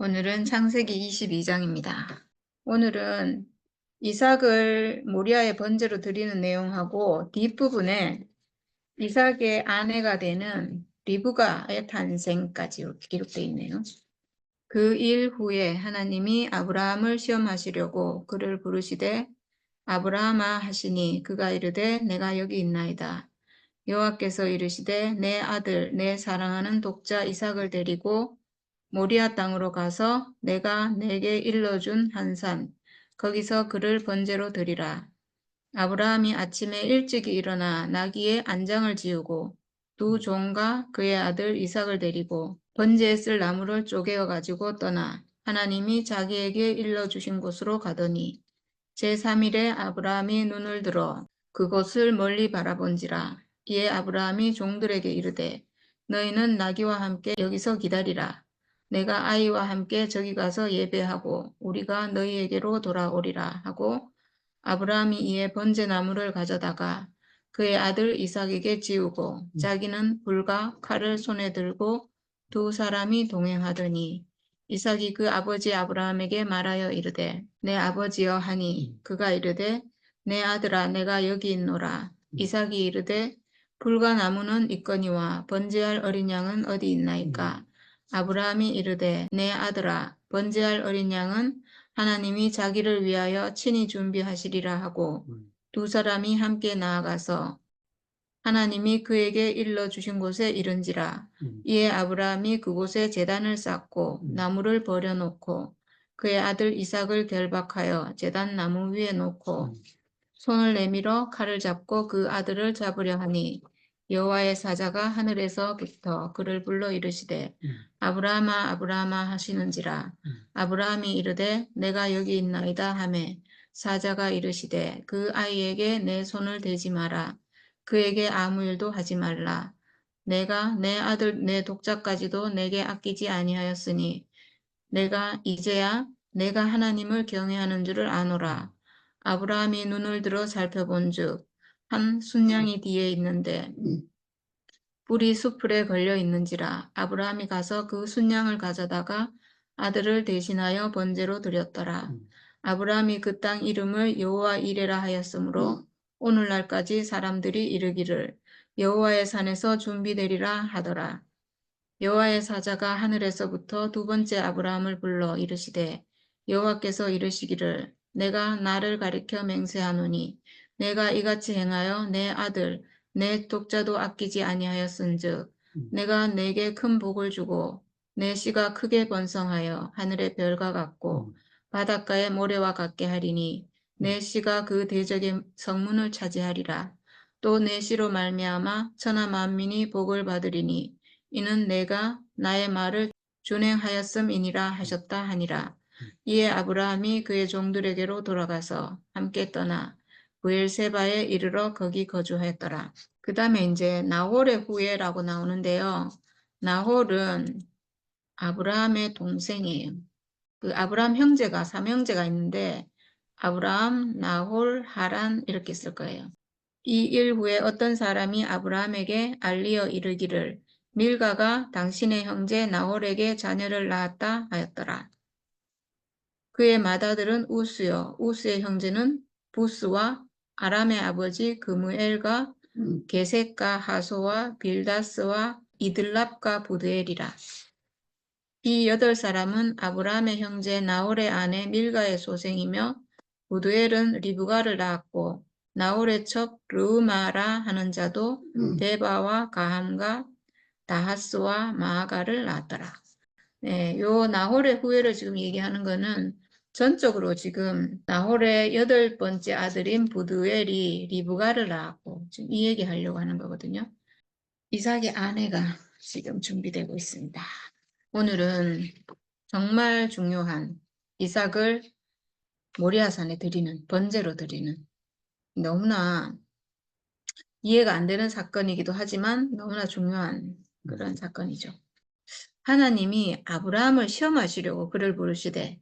오늘은 창세기 22장입니다. 오늘은 이삭을 모리아의 번제로 드리는 내용하고 뒷부분에 이삭의 아내가 되는 리브가의 탄생까지 이렇게 기록되어 있네요. 그 일 후에 하나님이 아브라함을 시험하시려고 그를 부르시되 아브라함아 하시니 그가 이르되 내가 여기 있나이다. 여호와께서 이르시되 내 아들 내 사랑하는 독자 이삭을 데리고 모리아 땅으로 가서 내가 내게 일러준 한 산, 거기서 그를 번제로 드리라. 아브라함이 아침에 일찍이 일어나 나귀의 안장을 지우고 두 종과 그의 아들 이삭을 데리고 번제에 쓸 나무를 쪼개어 가지고 떠나 하나님이 자기에게 일러주신 곳으로 가더니 제3일에 아브라함이 눈을 들어 그곳을 멀리 바라본지라. 이에 아브라함이 종들에게 이르되 너희는 나귀와 함께 여기서 기다리라. 내가 아이와 함께 저기 가서 예배하고 우리가 너희에게로 돌아오리라 하고 아브라함이 이에 번제나무를 가져다가 그의 아들 이삭에게 지우고 자기는 불과 칼을 손에 들고 두 사람이 동행하더니 이삭이 그 아버지 아브라함에게 말하여 이르되 내 아버지여 하니 그가 이르되 내 아들아 내가 여기 있노라. 이삭이 이르되 불과 나무는 있거니와 번제할 어린 양은 어디 있나이까. 아브라함이 이르되 내 아들아 번제할 어린 양은 하나님이 자기를 위하여 친히 준비하시리라 하고 두 사람이 함께 나아가서 하나님이 그에게 일러주신 곳에 이른지라. 이에 아브라함이 그곳에 제단을 쌓고 나무를 버려놓고 그의 아들 이삭을 결박하여 제단 나무 위에 놓고 손을 내밀어 칼을 잡고 그 아들을 잡으려 하니 여호와의 사자가 하늘에서부터 그를 불러 이르시되 아브라함아 아브라함아 하시는지라. 아브라함이 이르되 내가 여기 있나이다 하매 사자가 이르시되 그 아이에게 내 손을 대지 마라. 그에게 아무 일도 하지 말라. 내가 내 아들 내 독자까지도 내게 아끼지 아니하였으니 내가 이제야 내가 하나님을 경외하는 줄을 아노라. 아브라함이 눈을 들어 살펴본즉 한 순양이 뒤에 있는데 뿔이 수풀에 걸려 있는지라. 아브라함이 가서 그 순양을 가져다가 아들을 대신하여 번제로 드렸더라. 아브라함이 그 땅 이름을 여호와 이레라 하였으므로 오늘날까지 사람들이 이르기를 여호와의 산에서 준비되리라 하더라. 여호와의 사자가 하늘에서부터 두 번째 아브라함을 불러 이르시되 여호와께서 이르시기를 내가 나를 가리켜 맹세하노니 내가 이같이 행하여 내 아들 내 독자도 아끼지 아니하였은즉 내가 내게 큰 복을 주고 내 씨가 크게 번성하여 하늘의 별과 같고 바닷가의 모래와 같게 하리니 내 씨가 그 대적의 성문을 차지하리라. 또 내 씨로 말미암아 천하 만민이 복을 받으리니 이는 내가 나의 말을 준행하였음이니라 하셨다 하니라. 이에 아브라함이 그의 종들에게로 돌아가서 함께 떠나 브엘세바에 이르러 거기 거주하였더라. 그 다음에 이제 나홀의 후예라고 나오는데요. 나홀은 아브라함의 동생이에요. 그 아브라함 형제가 삼형제가 있는데 아브라함, 나홀, 하란 이렇게 쓸 거예요. 이 일 후에 어떤 사람이 아브라함에게 알리어 이르기를 밀가가 당신의 형제 나홀에게 자녀를 낳았다 하였더라. 그의 맏아들은 우스요. 우스의 형제는 부스와 아람의 아버지 그무엘과 게셋과 하소와 빌다스와 이들랍과 부드엘이라. 이 8사람은 아브라함의 형제 나홀의 아내 밀가의 소생이며 부드엘은 리브가를 낳았고 나홀의 첩 르우마라 하는 자도 데바와 가함과 다하스와 마아가를 낳았더라. 네, 요 나홀의 후예를 지금 얘기하는 거는 전적으로 지금 나홀의 8번째 아들인 부드엘이 리브가를 낳았고 지금 이 얘기 하려고 하는 거거든요. 이삭의 아내가 지금 준비되고 있습니다. 오늘은 정말 중요한 이삭을 모리아산에 드리는 번제로 드리는 너무나 이해가 안 되는 사건이기도 하지만 너무나 중요한 그런 사건이죠. 하나님이 아브라함을 시험하시려고 그를 부르시되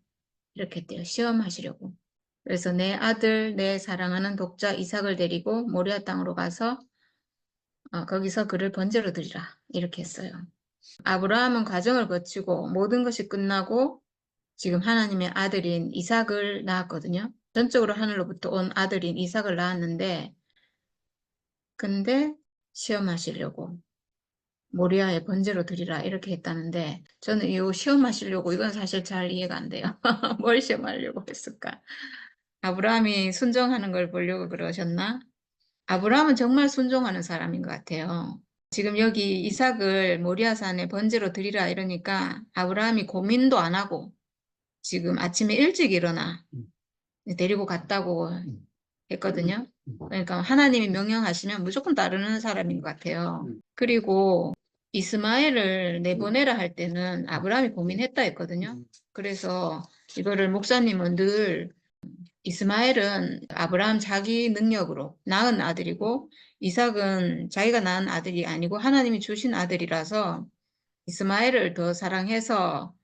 이렇게 했대요. 시험하시려고. 그래서 내 아들 내 사랑하는 독자 이삭을 데리고 모리아 땅으로 가서 거기서 그를 번제로 드리라 이렇게 했어요. 아브라함은 과정을 거치고 모든 것이 끝나고 지금 하나님의 아들인 이삭을 낳았거든요. 전적으로 하늘로부터 온 아들인 이삭을 낳았는데, 근데 시험하시려고 모리아의 번제로 드리라 이렇게 했다는데, 저는 이 시험하시려고 이건 사실 잘 이해가 안 돼요. 뭘 시험하려고 했을까? 아브라함이 순종하는 걸 보려고 그러셨나? 아브라함은 정말 순종하는 사람인 것 같아요. 지금 여기 이삭을 모리아산에 번제로 드리라 이러니까 아브라함이 고민도 안 하고 지금 아침에 일찍 일어나 데리고 갔다고 했거든요. 그러니까 하나님이 명령하시면 무조건 따르는 사람인 것 같아요. 그리고 이스마엘을 내보내라 할 때는 아브라함이 고민했다 했거든요. 그래서 이거를 목사님은 늘 이스마엘은 아브라함 자기 능력으로 낳은 아들이고 이삭은 자기가 낳은 아들이 아니고 하나님이 주신 아들이라서 이스마엘을 더 사랑해서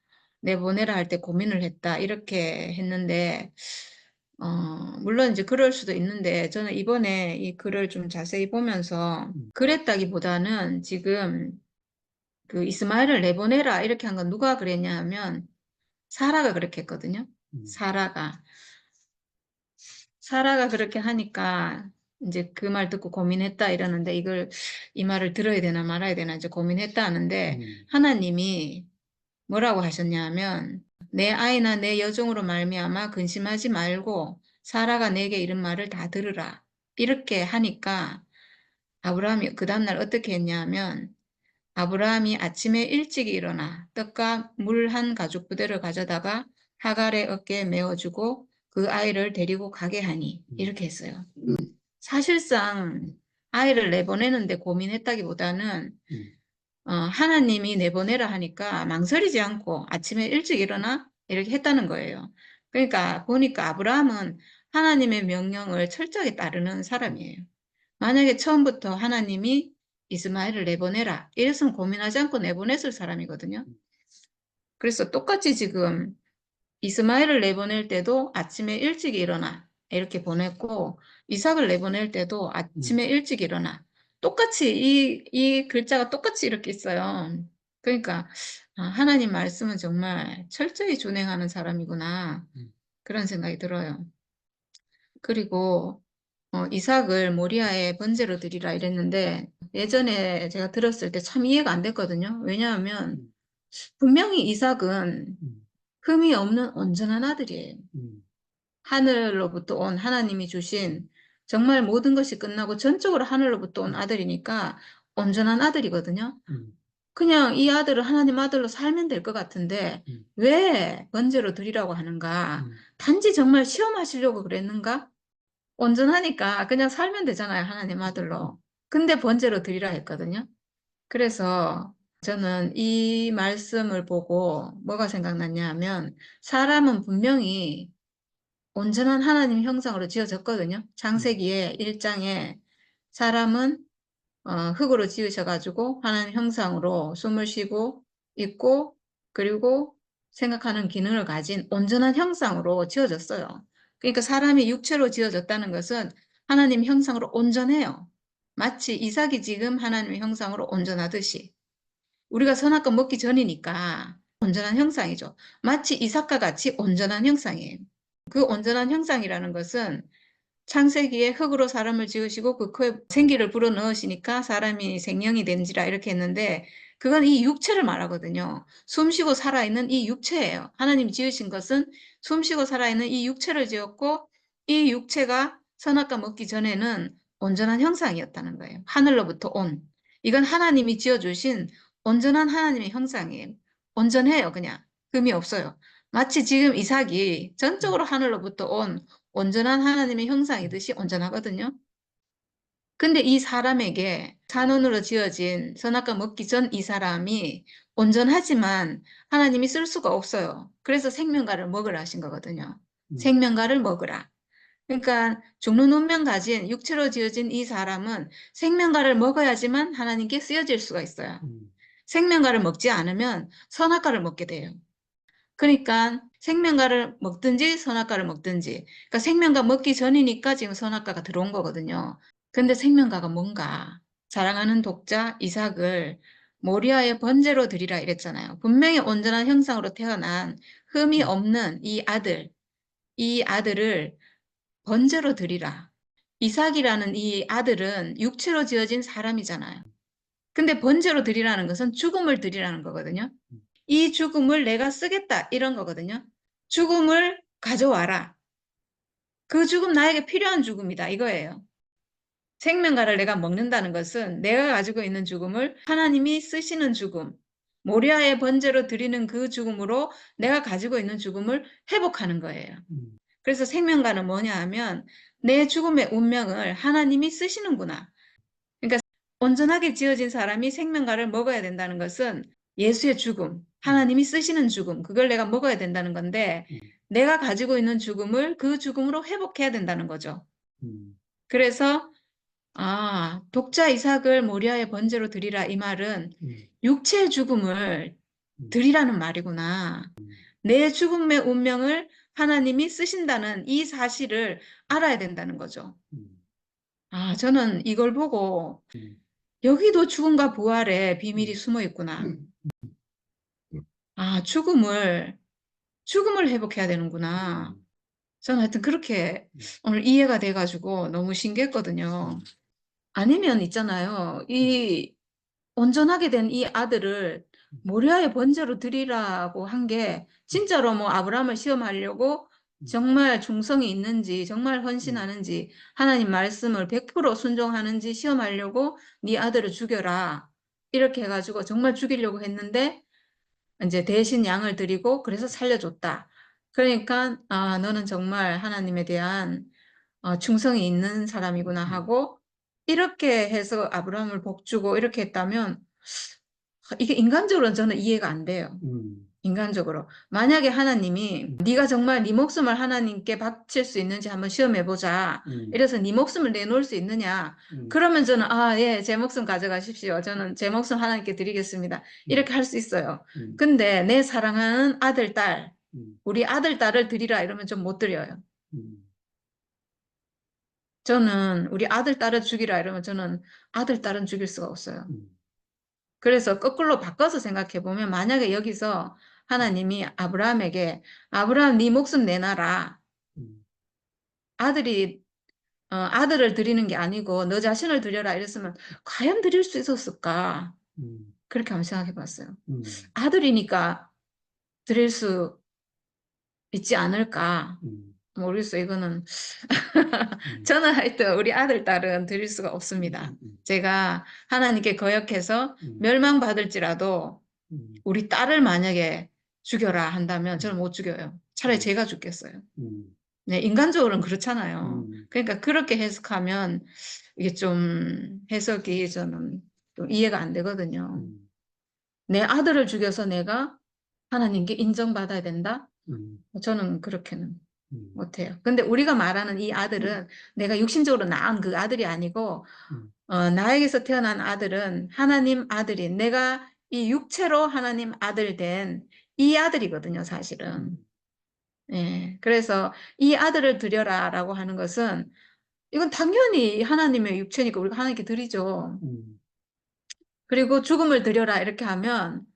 내보내라 할 때 고민을 했다 이렇게 했는데 물론 이제 그럴 수도 있는데 저는 이번에 이 글을 좀 자세히 보면서 그랬다기보다는 지금 그 이스마엘을 내보내라 이렇게 한 건 누가 그랬냐 하면 사라가 그렇게 했거든요. 사라가 그렇게 하니까 이제 그 말 듣고 고민했다 이러는데 이 말을 들어야 되나 말아야 되나 이제 고민했다 하는데 하나님이 뭐라고 하셨냐 하면 내 아이나 내 여종으로 말미암아 근심하지 말고 사라가 내게 이른 말을 다 들으라 이렇게 하니까 아브라함이 그 다음날 어떻게 했냐 하면 아브라함이 아침에 일찍 일어나 떡과 물 한 가죽 부대를 가져다가 하갈의 어깨에 메어주고 그 아이를 데리고 가게 하니 이렇게 했어요. 사실상 아이를 내보내는데 고민했다기보다는 하나님이 내보내라 하니까 망설이지 않고 아침에 일찍 일어나 이렇게 했다는 거예요. 그러니까 보니까 아브라함은 하나님의 명령을 철저하게 따르는 사람이에요. 만약에 처음부터 하나님이 이스마엘을 내보내라 이랬으면 고민하지 않고 내보냈을 사람이거든요. 그래서 똑같이 지금 이스마엘을 내보낼 때도 아침에 일찍 일어나 이렇게 보냈고 이삭을 내보낼 때도 아침에 일찍 일어나 똑같이 이 글자가 똑같이 이렇게 있어요. 그러니까 하나님 말씀은 정말 철저히 준행하는 사람이구나 그런 생각이 들어요. 그리고 이삭을 모리아에 번제로 드리라 이랬는데 예전에 제가 들었을 때 참 이해가 안 됐거든요. 왜냐하면 분명히 이삭은 흠이 없는 온전한 아들이에요. 하늘로부터 온 하나님이 주신 정말 모든 것이 끝나고 전적으로 하늘로부터 온 아들이니까 온전한 아들이거든요. 그냥 이 아들을 하나님 아들로 살면 될 것 같은데 왜 번제로 드리라고 하는가? 단지 정말 시험하시려고 그랬는가? 온전하니까 그냥 살면 되잖아요, 하나님 아들로. 근데 번제로 드리라 했거든요. 그래서 저는 이 말씀을 보고 뭐가 생각났냐 하면 사람은 분명히 온전한 하나님 형상으로 지어졌거든요. 창세기에 1장에 사람은 흙으로 지으셔가지고 하나님 형상으로 숨을 쉬고 있고 그리고 생각하는 기능을 가진 온전한 형상으로 지어졌어요. 그러니까 사람이 육체로 지어졌다는 것은 하나님 형상으로 온전해요. 마치 이삭이 지금 하나님의 형상으로 온전하듯이 우리가 선악과 먹기 전이니까 온전한 형상이죠. 마치 이삭과 같이 온전한 형상이에요. 그 온전한 형상이라는 것은 창세기에 흙으로 사람을 지으시고 그 코에 생기를 불어넣으시니까 사람이 생명이 된지라 이렇게 했는데 그건 이 육체를 말하거든요. 숨쉬고 살아있는 이 육체예요. 하나님 지으신 것은 숨쉬고 살아있는 이 육체를 지었고 이 육체가 선악과 먹기 전에는 온전한 형상이었다는 거예요. 하늘로부터 온. 이건 하나님이 지어주신 온전한 하나님의 형상이에요. 온전해요, 그냥. 흠이 없어요. 마치 지금 이삭이 전적으로 하늘로부터 온 온전한 하나님의 형상이듯이 온전하거든요. 근데 이 사람에게 산원으로 지어진 선악과 먹기 전 이 사람이 온전하지만 하나님이 쓸 수가 없어요. 그래서 생명과를 먹으라 하신 거거든요. 생명과를 먹으라. 그러니까 죽는 운명 가진 육체로 지어진 이 사람은 생명과를 먹어야지만 하나님께 쓰여질 수가 있어요. 생명과를 먹지 않으면 선악과를 먹게 돼요. 그러니까 생명과를 먹든지 선악과를 먹든지 그러니까 생명과 먹기 전이니까 지금 선악과가 들어온 거거든요. 근데 생명과가 뭔가 사랑하는 독자 이삭을 모리아의 번제로 드리라 이랬잖아요. 분명히 온전한 형상으로 태어난 흠이 없는 이 아들을 번제로 드리라. 이삭이라는 이 아들은 육체로 지어진 사람이잖아요. 근데 번제로 드리라는 것은 죽음을 드리라는 거거든요. 이 죽음을 내가 쓰겠다 이런 거거든요. 죽음을 가져와라. 그 죽음 나에게 필요한 죽음이다 이거예요. 생명가를 내가 먹는다는 것은 내가 가지고 있는 죽음을 하나님이 쓰시는 죽음, 모리아의 번제로 드리는 그 죽음으로 내가 가지고 있는 죽음을 회복하는 거예요. 그래서 생명가는 뭐냐 하면 내 죽음의 운명을 하나님이 쓰시는구나. 그러니까 온전하게 지어진 사람이 생명가를 먹어야 된다는 것은 예수의 죽음, 하나님이 쓰시는 죽음, 그걸 내가 먹어야 된다는 건데 내가 가지고 있는 죽음을 그 죽음으로 회복해야 된다는 거죠. 그래서 독자 이삭을 모리아의 번제로 드리라 이 말은 육체의 죽음을 드리라는 말이구나. 내 죽음의 운명을 하나님이 쓰신다는 이 사실을 알아야 된다는 거죠. 저는 이걸 보고 여기도 죽음과 부활의 비밀이 숨어 있구나. 죽음을 회복해야 되는구나. 저는 하여튼 그렇게 오늘 이해가 돼가지고 너무 신기했거든요. 아니면 있잖아요. 이 온전하게 된 이 아들을 모리아의 번제로 드리라고 한 게 진짜로 뭐 아브라함을 시험하려고 정말 충성이 있는지 정말 헌신하는지 하나님 말씀을 100% 순종하는지 시험하려고 네 아들을 죽여라 이렇게 해가지고 정말 죽이려고 했는데 이제 대신 양을 드리고 그래서 살려줬다. 그러니까 너는 정말 하나님에 대한 충성이 있는 사람이구나 하고 이렇게 해서 아브라함을 복주고 이렇게 했다면 이게 인간적으로는 저는 이해가 안 돼요. 인간적으로. 만약에 하나님이 네가 정말 네 목숨을 하나님께 바칠 수 있는지 한번 시험해보자. 이래서 네 목숨을 내놓을 수 있느냐. 그러면 저는 예, 제 목숨 가져가십시오. 저는 제 목숨 하나님께 드리겠습니다. 이렇게 할 수 있어요. 근데 내 사랑하는 아들, 딸, 우리 아들, 딸을 드리라 이러면 좀 못 드려요. 저는 우리 아들, 딸을 죽이라 이러면 저는 아들, 딸은 죽일 수가 없어요. 그래서 거꾸로 바꿔서 생각해 보면 만약에 여기서 하나님이 아브라함에게 아브라함 네 목숨 내놔라. 아들을 드리는 게 아니고 너 자신을 드려라 이랬으면 과연 드릴 수 있었을까? 그렇게 한번 생각해 봤어요. 아들이니까 드릴 수 있지 않을까? 모르겠어요. 이거는 저는 하여튼 우리 아들, 딸은 드릴 수가 없습니다. 제가 하나님께 거역해서 멸망받을지라도 우리 딸을 만약에 죽여라 한다면 저는 못 죽여요. 차라리 제가 죽겠어요. 네, 인간적으로는 그렇잖아요. 그러니까 그렇게 해석하면 이게 좀 해석이 저는 좀 이해가 안 되거든요. 내 아들을 죽여서 내가 하나님께 인정받아야 된다? 저는 그렇게는 못해요. 근데 우리가 말하는 이 아들은 내가 육신적으로 낳은 그 아들이 아니고 나에게서 태어난 아들은 하나님 아들인 내가 이 육체로 하나님 아들 된 이 아들이거든요, 사실은. 예, 그래서 이 아들을 드려라라고 하는 것은 이건 당연히 하나님의 육체니까 우리가 하나님께 드리죠. 그리고 죽음을 드려라 이렇게 하면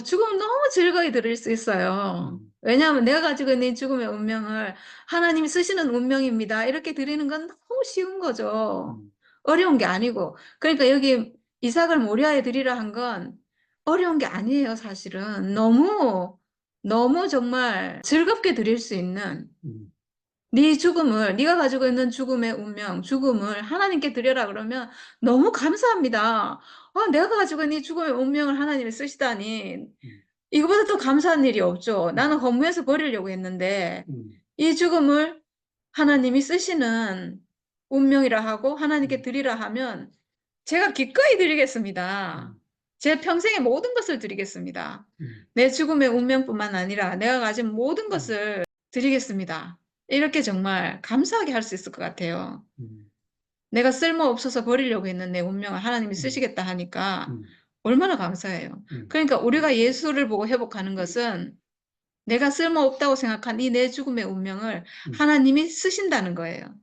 죽음은 너무 즐거이 드릴 수 있어요. 왜냐하면 내가 가지고 있는 이 죽음의 운명을 하나님이 쓰시는 운명입니다. 이렇게 드리는 건 너무 쉬운 거죠. 어려운 게 아니고. 그러니까 여기 이삭을 모리아에 드리라 한 건 어려운 게 아니에요, 사실은. 너무 정말 즐겁게 드릴 수 있는 네 죽음을, 네가 가지고 있는 죽음의 운명, 죽음을 하나님께 드려라 그러면 너무 감사합니다. 내가 가지고 있는 이 죽음의 운명을 하나님이 쓰시다니 이거보다 더 감사한 일이 없죠. 나는 허무해서 버리려고 했는데 이 죽음을 하나님이 쓰시는 운명이라 하고 하나님께 드리라 하면 제가 기꺼이 드리겠습니다. 제 평생의 모든 것을 드리겠습니다. 내 죽음의 운명뿐만 아니라 내가 가진 모든 것을 드리겠습니다. 이렇게 정말 감사하게 할 수 있을 것 같아요. 내가 쓸모없어서 버리려고 했는 내 운명을 하나님이 쓰시겠다 하니까 얼마나 감사해요. 그러니까 우리가 예수를 보고 회복하는 것은 내가 쓸모없다고 생각한 이 내 죽음의 운명을 하나님이 쓰신다는 거예요.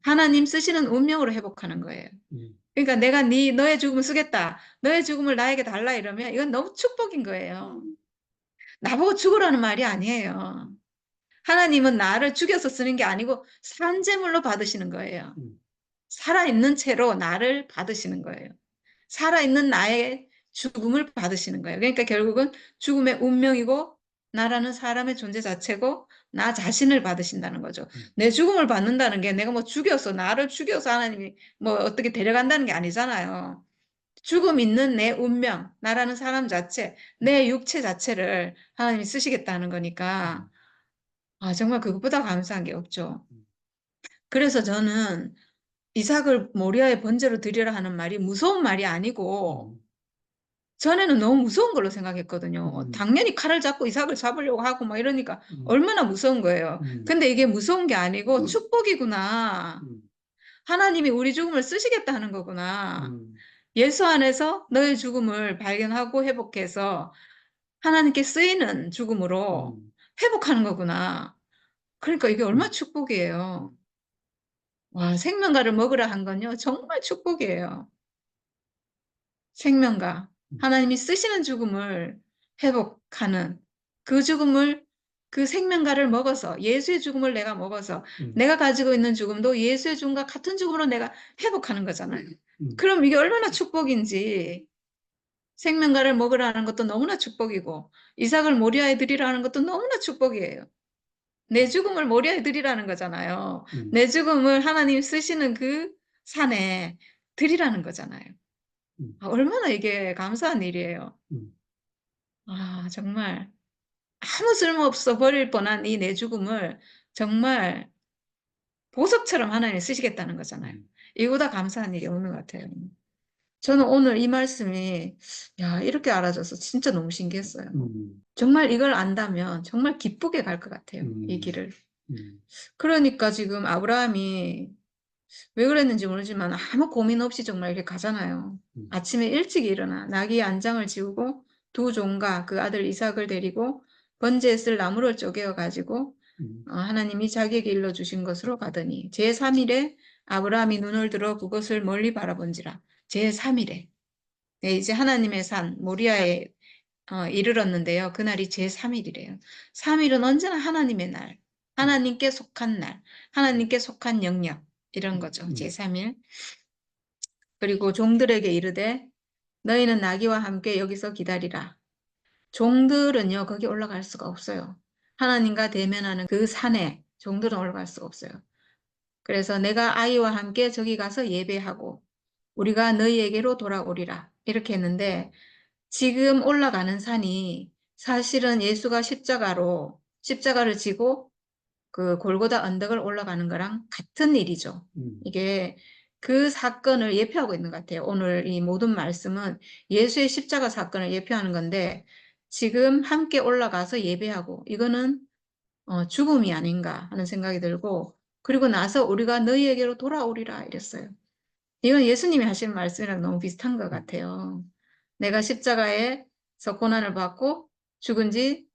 하나님 쓰시는 운명으로 회복하는 거예요. 그러니까 내가 너의 죽음을 쓰겠다. 너의 죽음을 나에게 달라 이러면 이건 너무 축복인 거예요. 나보고 죽으라는 말이 아니에요. 하나님은 나를 죽여서 쓰는 게 아니고 산재물로 받으시는 거예요. 살아있는 채로 나를 받으시는 거예요. 살아있는 나의 죽음을 받으시는 거예요. 그러니까 결국은 죽음의 운명이고 나라는 사람의 존재 자체고 나 자신을 받으신다는 거죠. 내 죽음을 받는다는 게 내가 뭐 나를 죽여서 하나님이 뭐 어떻게 데려간다는 게 아니잖아요. 죽음 있는 내 운명, 나라는 사람 자체, 내 육체 자체를 하나님이 쓰시겠다는 거니까 정말 그것보다 감사한 게 없죠. 그래서 저는 이삭을 모리아의 번제로 드리라 하는 말이 무서운 말이 아니고 전에는 너무 무서운 걸로 생각했거든요. 당연히 칼을 잡고 이삭을 잡으려고 하고 막 이러니까 얼마나 무서운 거예요. 근데 이게 무서운 게 아니고 축복이구나. 하나님이 우리 죽음을 쓰시겠다 하는 거구나. 예수 안에서 너의 죽음을 발견하고 회복해서 하나님께 쓰이는 죽음으로 회복하는 거구나. 그러니까 이게 얼마나 축복이에요. 와, 생명가를 먹으라 한 건요, 정말 축복이에요. 생명가. 하나님이 쓰시는 죽음을 회복하는 그 죽음을, 그 생명가를 먹어서, 예수의 죽음을 내가 먹어서, 내가 가지고 있는 죽음도 예수의 죽음과 같은 죽음으로 내가 회복하는 거잖아요. 그럼 이게 얼마나 축복인지, 생명가를 먹으라는 것도 너무나 축복이고, 이삭을 모리아에 드리라는 것도 너무나 축복이에요. 내 죽음을 모리아에 드리라는 거잖아요. 내 죽음을 하나님 쓰시는 그 산에 드리라는 거잖아요. 얼마나 이게 감사한 일이에요. 정말 아무 쓸모없어 버릴 뻔한 이 내 죽음을 정말 보석처럼 하나님 쓰시겠다는 거잖아요. 이거보다 감사한 일이 없는 것 같아요. 저는 오늘 이 말씀이 이렇게 알아져서 진짜 너무 신기했어요. 정말 이걸 안다면 정말 기쁘게 갈 것 같아요. 이 길을. 그러니까 지금 아브라함이 왜 그랬는지 모르지만 아무 고민 없이 정말 이렇게 가잖아요. 아침에 일찍 일어나 나귀의 안장을 지우고 두 종과 그 아들 이삭을 데리고 번제에 쓸 나무를 쪼개어 가지고 하나님이 자기에게 일러주신 것으로 가더니 제3일에 아브라함이 눈을 들어 그것을 멀리 바라본지라. 제3일에 이제 하나님의 산 모리아에 이르렀는데요. 그날이 제3일이래요. 3일은 언제나 하나님의 날, 하나님께 속한 날, 하나님께 속한 영역 이런 거죠. 제3일. 그리고 종들에게 이르되 너희는 나귀와 함께 여기서 기다리라. 종들은요, 거기 올라갈 수가 없어요. 하나님과 대면하는 그 산에 종들은 올라갈 수가 없어요. 그래서 내가 아이와 함께 저기 가서 예배하고 우리가 너희에게로 돌아오리라. 이렇게 했는데 지금 올라가는 산이 사실은 예수가 십자가를 지고 그 골고다 언덕을 올라가는 거랑 같은 일이죠. 이게 그 사건을 예표하고 있는 것 같아요. 오늘 이 모든 말씀은 예수의 십자가 사건을 예표하는 건데 지금 함께 올라가서 예배하고 이거는 죽음이 아닌가 하는 생각이 들고 그리고 나서 우리가 너희에게로 돌아오리라 이랬어요. 이건 예수님이 하신 말씀이랑 너무 비슷한 것 같아요. 내가 십자가에서 고난을 받고 죽은 지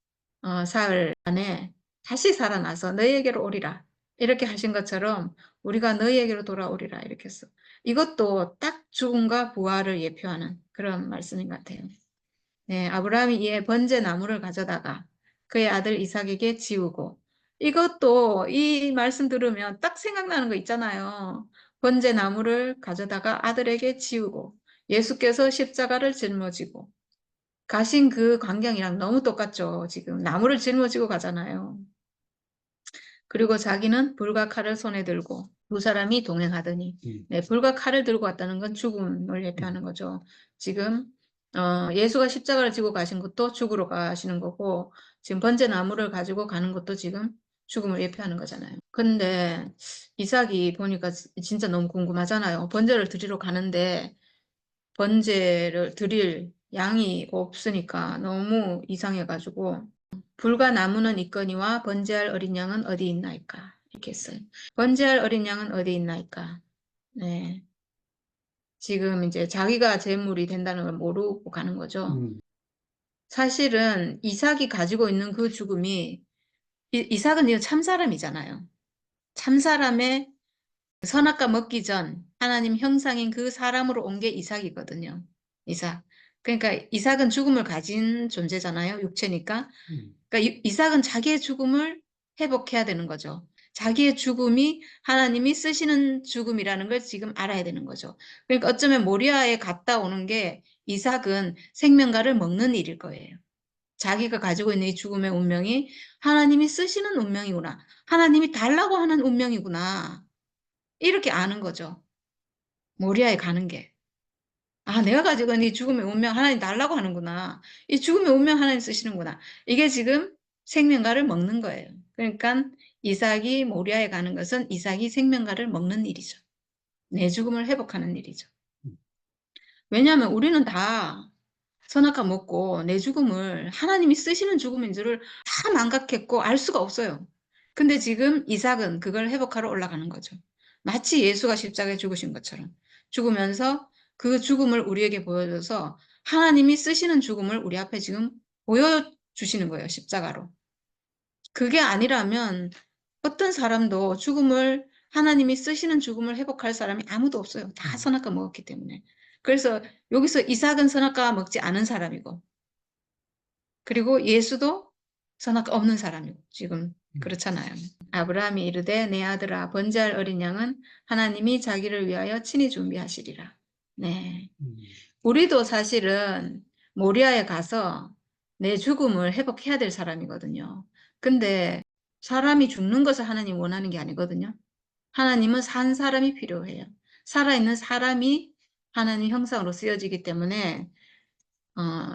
사흘 안에 다시 살아나서 너희에게로 오리라. 이렇게 하신 것처럼 우리가 너희에게로 돌아오리라. 이렇게 했어. 이것도 딱 죽음과 부활을 예표하는 그런 말씀인 것 같아요. 네, 아브라함이 이에 번제 나무를 가져다가 그의 아들 이삭에게 지우고 이것도 이 말씀 들으면 딱 생각나는 거 있잖아요. 번제 나무를 가져다가 아들에게 지우고 예수께서 십자가를 짊어지고 가신 그 광경이랑 너무 똑같죠. 지금 나무를 짊어지고 가잖아요. 그리고 자기는 불과 칼을 손에 들고 두 사람이 동행하더니 네, 불과 칼을 들고 왔다는 건 죽음을 예표하는 거죠. 지금 예수가 십자가를 지고 가신 것도 죽으러 가시는 거고 지금 번제 나무를 가지고 가는 것도 지금 죽음을 예표하는 거잖아요. 근데 이삭이 보니까 진짜 너무 궁금하잖아요. 번제를 드리러 가는데 번제를 드릴 양이 없으니까 너무 이상해가지고 불과 나무는 있거니와 번제할 어린 양은 어디 있나이까 이렇게 했어요. 번제할 어린 양은 어디 있나이까. 네. 지금 이제 자기가 제물이 된다는 걸 모르고 가는 거죠. 사실은 이삭이 가지고 있는 그 죽음이 이삭은 참사람이잖아요. 참사람의 선악과 먹기 전 하나님 형상인 그 사람으로 온 게 이삭이거든요. 이삭. 그러니까 이삭은 죽음을 가진 존재잖아요. 육체니까. 그러니까 이삭은 자기의 죽음을 회복해야 되는 거죠. 자기의 죽음이 하나님이 쓰시는 죽음이라는 걸 지금 알아야 되는 거죠. 그러니까 어쩌면 모리아에 갔다 오는 게 이삭은 생명가를 먹는 일일 거예요. 자기가 가지고 있는 이 죽음의 운명이 하나님이 쓰시는 운명이구나. 하나님이 달라고 하는 운명이구나. 이렇게 아는 거죠. 모리아에 가는 게. 아, 내가 가지고 있는 이 죽음의 운명 하나님 달라고 하는구나. 이 죽음의 운명 하나님 쓰시는구나. 이게 지금 생명가를 먹는 거예요. 그러니까 이삭이 모리아에 가는 것은 이삭이 생명가를 먹는 일이죠. 내 죽음을 회복하는 일이죠. 왜냐하면 우리는 다 선악과 먹고 내 죽음을 하나님이 쓰시는 죽음인 줄을 다 망각했고 알 수가 없어요. 근데 지금 이삭은 그걸 회복하러 올라가는 거죠. 마치 예수가 십자가에 죽으신 것처럼 죽으면서 그 죽음을 우리에게 보여줘서 하나님이 쓰시는 죽음을 우리 앞에 지금 보여주시는 거예요. 십자가로. 그게 아니라면 어떤 사람도 죽음을 하나님이 쓰시는 죽음을 회복할 사람이 아무도 없어요. 다 선악과 먹었기 때문에. 그래서 여기서 이삭은 선악과 먹지 않은 사람이고 그리고 예수도 선악과 없는 사람이고 지금 그렇잖아요. 아브라함이 이르되 내 아들아 번제할 어린 양은 하나님이 자기를 위하여 친히 준비하시리라. 네. 우리도 사실은 모리아에 가서 내 죽음을 회복해야 될 사람이거든요. 근데 사람이 죽는 것을 하나님 원하는 게 아니거든요. 하나님은 산 사람이 필요해요. 살아있는 사람이 하나님 형상으로 쓰여지기 때문에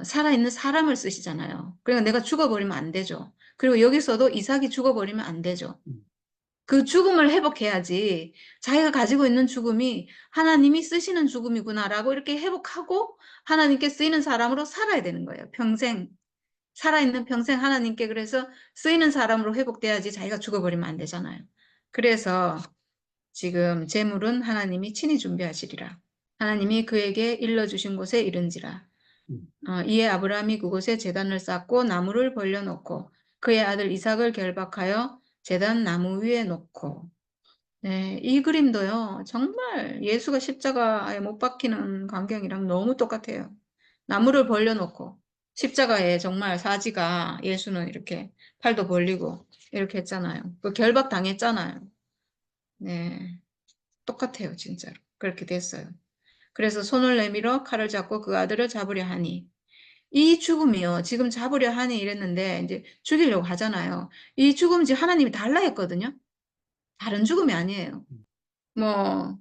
살아있는 사람을 쓰시잖아요. 그러니까 내가 죽어버리면 안 되죠. 그리고 여기서도 이삭이 죽어버리면 안 되죠. 그 죽음을 회복해야지 자기가 가지고 있는 죽음이 하나님이 쓰시는 죽음이구나라고 이렇게 회복하고 하나님께 쓰이는 사람으로 살아야 되는 거예요. 평생. 살아있는 평생 하나님께 그래서 쓰이는 사람으로 회복돼야지 자기가 죽어버리면 안 되잖아요. 그래서 지금 재물은 하나님이 친히 준비하시리라. 하나님이 그에게 일러주신 곳에 이른지라. 이에 아브라함이 그곳에 제단을 쌓고 나무를 벌려놓고 그의 아들 이삭을 결박하여 제단 나무 위에 놓고 네, 이 그림도요. 정말 예수가 십자가에 못 박히는 광경이랑 너무 똑같아요. 나무를 벌려놓고 십자가에 정말 사지가 예수는 이렇게 팔도 벌리고 이렇게 했잖아요. 그 결박 당했잖아요. 네, 똑같아요, 진짜로. 그렇게 됐어요. 그래서 손을 내밀어 칼을 잡고 그 아들을 잡으려 하니 이 죽음이요. 지금 잡으려 하니 이랬는데 이제 죽이려고 하잖아요. 이 죽음 지금 하나님이 달라 했거든요. 다른 죽음이 아니에요. 뭐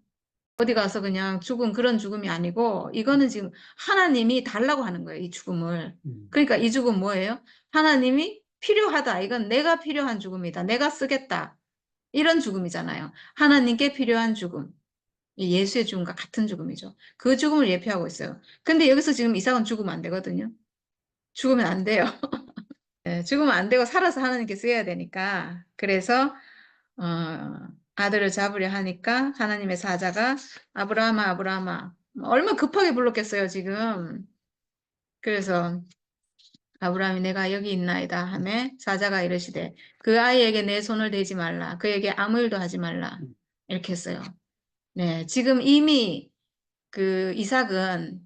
어디 가서 그냥 죽은 그런 죽음이 아니고 이거는 지금 하나님이 달라고 하는 거예요. 이 죽음을. 그러니까 이 죽음 뭐예요? 하나님이 필요하다. 이건 내가 필요한 죽음이다. 내가 쓰겠다. 이런 죽음이잖아요. 하나님께 필요한 죽음. 예수의 죽음과 같은 죽음이죠. 그 죽음을 예표하고 있어요. 근데 여기서 지금 이삭은 죽으면 안 되거든요. 죽으면 안 돼요. 네, 죽으면 안 되고 살아서 하나님께 쓰여야 되니까. 그래서 아들을 잡으려 하니까 하나님의 사자가 아브라함아 아브라함아 얼마나 급하게 불렀겠어요 지금. 그래서 아브라함이 내가 여기 있나이다 하매 사자가 이르시되 그 아이에게 내 손을 대지 말라 그에게 아무 일도 하지 말라 이렇게 했어요. 네, 지금 이미 그 이삭은